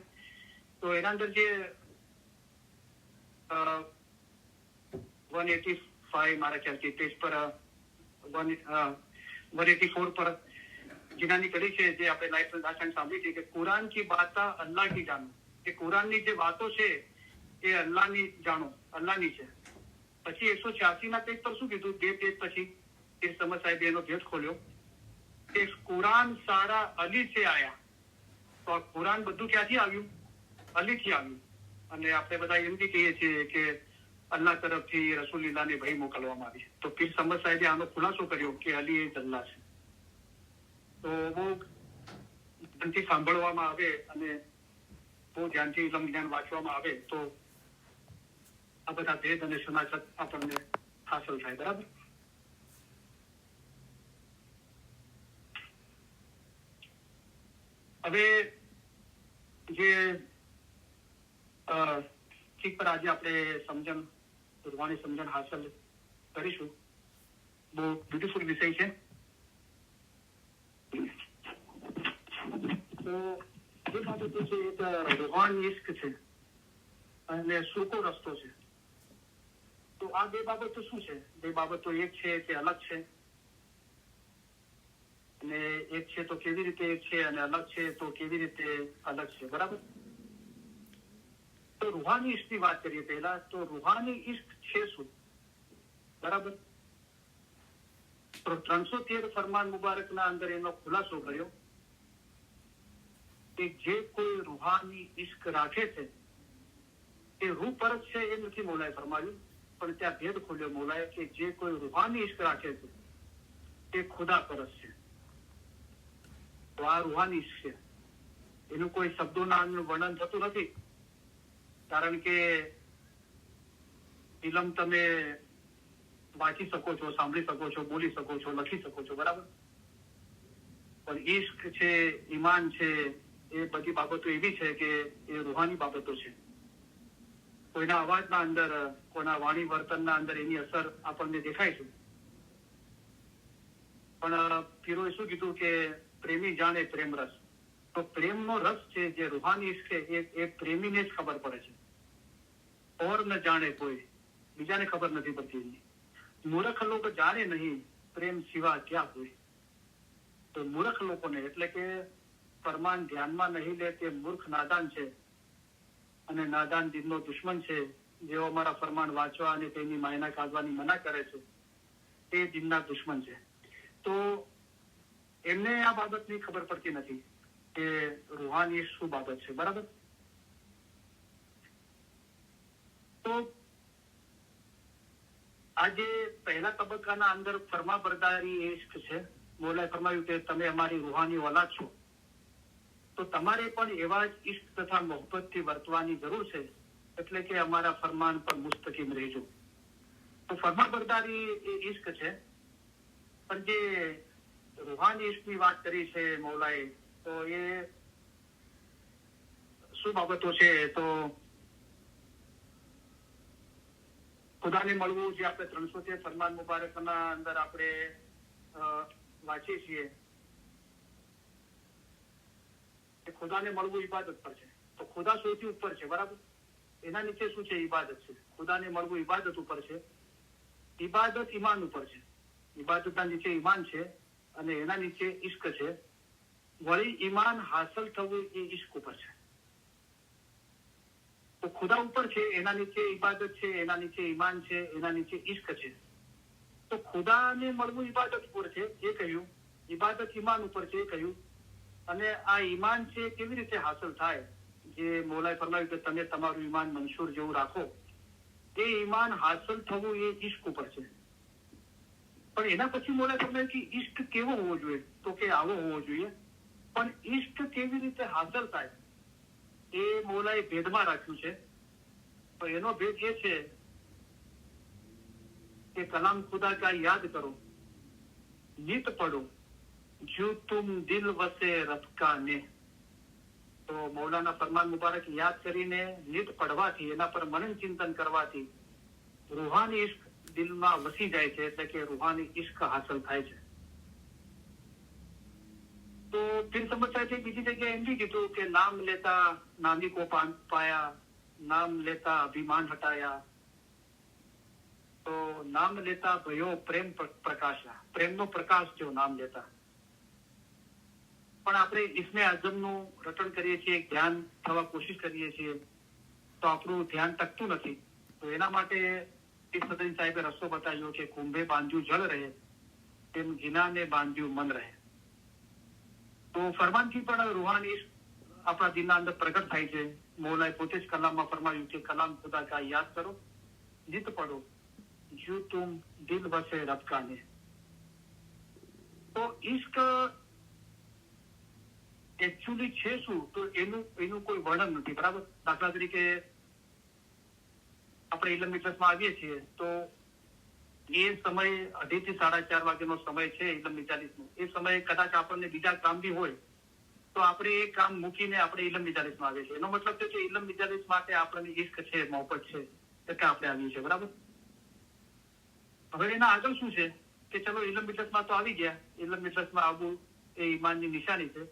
તો એના અંદર જે 185 મારા ખ્યાલથી પેજ પર 184 પર ગિનાની કડી છે જે આપણે લાઈફ ભાષણ સાંભળી છે કે કુરાન કી બાતા અલ્લાહ કી જાનો, કે કુરાનની જે વાતો છે એ અલ્લાહની જાણો, અલ્લાહની છે. પછી 186 ના પેજ પર શું કીધું, 2 પેજ પછી પીર સમદ સાહેબે એનો ભેદ ખોલ્યો કે કુરાન સારા અલી से આયા. તો આ કુરાન બધું ક્યાંથી આવ્યું? અલીથી આવ્યું. અને આપણે બધા એમ બી કહીએ છીએ કે અલ્લાહ તરફથી રસૂલિલ્લાહને વહી મોકલવામાં આવી. તો પીર સમદ સાહેબે આનો ખુલાસો કર્યો કે અલી એ જ અલ્લાહ છે. તો બહુ ધ્યાનથી સાંભળવામાં આવે અને બહુ ધ્યાનથી ઇલ્મ જ્ઞાન વાંચવામાં આવે તો આ બધા ભેદ અને શનાખત આપણને હાંસલ થાય. બરાબર. હવે જે ઠીક પર આજે આપણે સમજણ રૂહાની સમજણ હાંસલ કરીશું. બહુ બ્યુટીફુલ વિષય છે. તો જે બાબતો છે એક રૂહાની ઇશ્ક છે અને સૂકો રસ્તો છે. તો આ બે બાબતો શું છે? બે બાબતો એક છે કે અલગ છે, અને એક છે તો કેવી રીતે એક છે, અને અલગ છે તો કેવી રીતે અલગ છે. બરાબર. તો રૂહાની ઇશ્કની વાત કરીએ પહેલા. તો રૂહાની ઇશ્ક છે શું? બરાબર. તો 313 ફરમાન મુબારકના અંદર એનો ખુલાસો કર્યો કે જે કોઈ રૂહાની ઇશ્ક રાખે છે એ રૂહ પરત છે એ નથી મૌલાએ ફરમાવ્યું, પણ ત્યાં ભેદ ખોલ્યો મૌલાએ કે જે કોઈ રૂહાની ઇશ્ક રાખે છે એ ખુદા પરત છે. તો આ રૂહાની ઇશ્ક છે. એનું કોઈ શબ્દોના વર્ણન થતું નથી, કારણ કે ઇલમ તમે વાંચી શકો છો, સાંભળી શકો છો, બોલી શકો છો, લખી શકો છો. બરાબર. પણ ઇશ્ક છે, ઈમાન છે, એ બધી બાબતો એવી છે કે એ રૂહાની બાબતો છે. કોઈના અવાજના અંદર, કોઈના વાણી વર્તનના અંદર એની અસર આપણને દેખાય છે. પણ પીરોએ શું કીધું કે પ્રેમી જાણે પ્રેમ રસ. તો પ્રેમનો રસ છે જે રૂહાની ઇશ્ક છે એ પ્રેમીને જ ખબર પડે છે, ઓર ન જાણે કોઈ, બીજાને ખબર નથી પડતી. મૂર્ખ લોકો જાણે નહીં પ્રેમ સિવા ક્યાં કોઈ. તો મૂર્ખ લોકોને એટલે કે ફરમાન ધ્યાનમાં નહીં લે તે મૂર્ખ નાદાન છે, અને નાદાન દિનનો દુશ્મન છે. જેઓ અમારા ફરમાન વાંચવા અને તેની માયના કાઢવાની મના કરે છે તે દિનના દુશ્મન છે. તો એમને આ બાબતની ખબર પડતી નથી કે રૂહાની શું બાબત છે. બરાબર. તો આજે પહેલા તબક્કાના અંદર ફરમાબરદારી ઇશ્ક છે. મૌલાએ ફરમાવ્યું કે તમે અમારી રૂહાની ઓલાદ છો, તો તમારે પણ એવા જ ઇશ્ક તથા મોહબ્બતથી વર્તવાની જરૂર છે, એટલે કે અમારા ફરમાન પર મુસ્તકીમ રહેજો. તો ફરમાબરદારી એ ઇશ્ક છે. પણ જે રૂહાની ઇશ્કની વાત કરી છે મૌલાએ, તો એ શું બાબતો છે? તો ખુદાને મળવું, જે આપણે 313 ફરમાન મુબારકના અંદર આપણે વાંચીએ છીએ, કે ખુદાને મળવું ઇબાદત પર છે. તો ખુદા સૌથી ઉપર છે. બરાબર. એના નીચે શું છે? ઇબાદત છે. ખુદાને મળવું ઇબાદત ઉપર છે. ઇબાદત ઈમાન ઉપર છે. ઇબાદતના નીચે ઈમાન છે અને એના નીચે ઇશ્ક છે. વળી ઈમાન હાંસલ થવું એ ઇશ્ક ઉપર છે. તો ખુદા ઉપર છે, એના નીચે ઇબાદત છે, એના નીચે ઈમાન છે, એના નીચે ઇશ્ક છે. તો તો ખુદાને મળવું ઇબાદત ઉપર છે એ કહ્યું, ઇબાદત ઈમાન ઉપર છે એ કહ્યું, અને આ ઈમાન છે કેવી રીતે હાંસલ થાય, જે મૌલાએ ફરમાવ્યું કે તમે તમારું ઈમાન મંશૂર જેવું રાખો, એ ઈમાન હાંસલ થવું એ ઈશ્ક ઉપર છે. પણ એના પછી મૌલાએ ફરમાવ્યું કે ઈશ્ક કેવો હોવો જોઈએ, તો કે આવો હોવો જોઈએ. પણ ઈશ્ક કેવી રીતે હાંસલ થાય એ મૌલાએ ભેદમાં રાખ્યું છે. તો એનો ભેદ એ છે કે કલામ ખુદા કા યાદ કરો, નિત પડો, જો તુમ દિલ વસે રફકા ને. તો મૌલાના ફરમાન મુબારક યાદ કરીને નિત પડવાથી, એના પર મનન ચિંતન કરવાથી રૂહાની ઇશ્ક દિલમાં વસી જાય છે, એટલે કે રૂહાની ઇશ્ક હાંસલ થાય છે. તો ફિર સમજતા છે બીજી જગ્યાએ એમ બી કીધું કે નામ લેતા નામી કો પાયા, નામ લેતા અભિમાન હટાયા, તો નામ લેતા ભયો પ્રેમ પ્રકાશા, પ્રેમનો પ્રકાશ જો નામ લેતા. પણ આપણે ઇસ્મે આઝમનું રટણ કરીએ છીએ, ધ્યાન થવા કોશિશ કરીએ છીએ, તો આપણું ધ્યાન ટકતું નથી. તો એના માટે સદન સાહેબે રસ્તો બતાવ્યો કે કુંભે બાંધ્યું જળ રહે, તેમ ગિનાને બાંધ્યું મન રહે. તો ફરમાનથી પણ રૂહાની આપણા દિલના અંદર પ્રગટ થાય છે. મૌલાએ પોતે જ કલામમાં ફરમાવ્યું કે કલામ ખુદા કા યાદ કરો, જીત પડો, જો તુમ દિલ વસે રબકા ને. તો ઇશ્ક એકચ્યુઅલી છે શું, તો એનું કોઈ વર્ણન નથી. બરાબર. દાખલા તરીકે આપણે ઇલમ મિજલસમાં આવીએ છીએ તો એ સમય 2:30 થી 4:30 વાગ્યાનો સમય છે ઇલમ મિજાલિસનો. એ સમયે કદાચ આપણને બીજા કામ બી હોય તો આપણે એ કામ મૂકીને આપણે ઇલમ મિજાલિસમાં આવીએ છીએ. એનો મતલબ છે કે ઇલમ મિજાલિસ માટે આપણને ઇશ્ક છે, મોહબ્બત છે, એટલે આપણે આવીએ છીએ. બરાબર. હવે એના આગળ શું છે કે ચલો ઇલમ મિજલસમાં તો આવી ગયા, ઇલમ મિજલસમાં આવવું એ ઈમાનની નિશાની છે.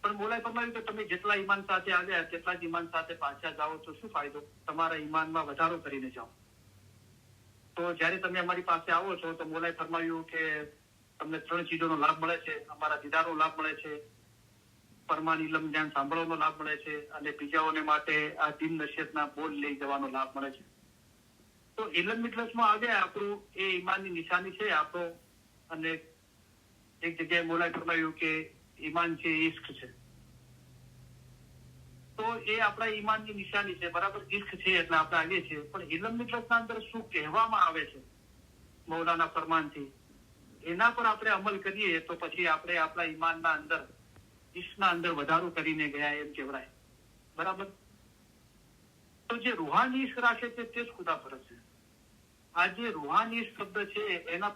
પણ મૌલાએ ફરમાવ્યું કે તમે જેટલા ઈમાન સાથે આવ્યા તેટલા જ ઈમાન સાથે પાછા જાઓ તો શું ફાયદો, તમારા ઈમાનમાં વધારો કરીને જાઓ. તો જયારે તમે અમારી પાસે આવો છો તો મૌલાએ ફરમાવ્યું કે તમને 3 ચીજોનો લાભ મળે છે. અમારા દીદારનો લાભ મળે છે, ફરમાન ઇલમ જ્ઞાન સાંભળવાનો લાભ મળે છે, અને બીજાઓને માટે આ દીન નસીહતના બોલ લઈ જવાનો લાભ મળે છે. તો ઇલમ મિજલસમાં આવ્યા આપણું એ ઈમાનની નિશાની છે આપણો. અને એક જગ્યાએ મૌલાએ ફરમાવ્યું કે ઈમાન છે ઇશ્ક છે. તો એ આપણા ઈમાનની નિશાની છે. બરાબર. ઇશ્ક છે એટલે આપણે આવીએ છીએ. પણ ઇલમ મિજલસના અંદર શું કહેવામાં આવે છે મૌલાના ફરમાનથી, એના પર આપણે અમલ કરીએ તો પછી આપણે આપણા ઈમાનના અંદર, ઇશ્કના અંદર વધારો કરીને ગયા એમ કહેવાય. બરાબર. તો જે રૂહાની ઇશ્ક રાખે છે તે જ ખુદા પર છે. આ જે રૂહાની ઇશ્ક શબ્દ છે એના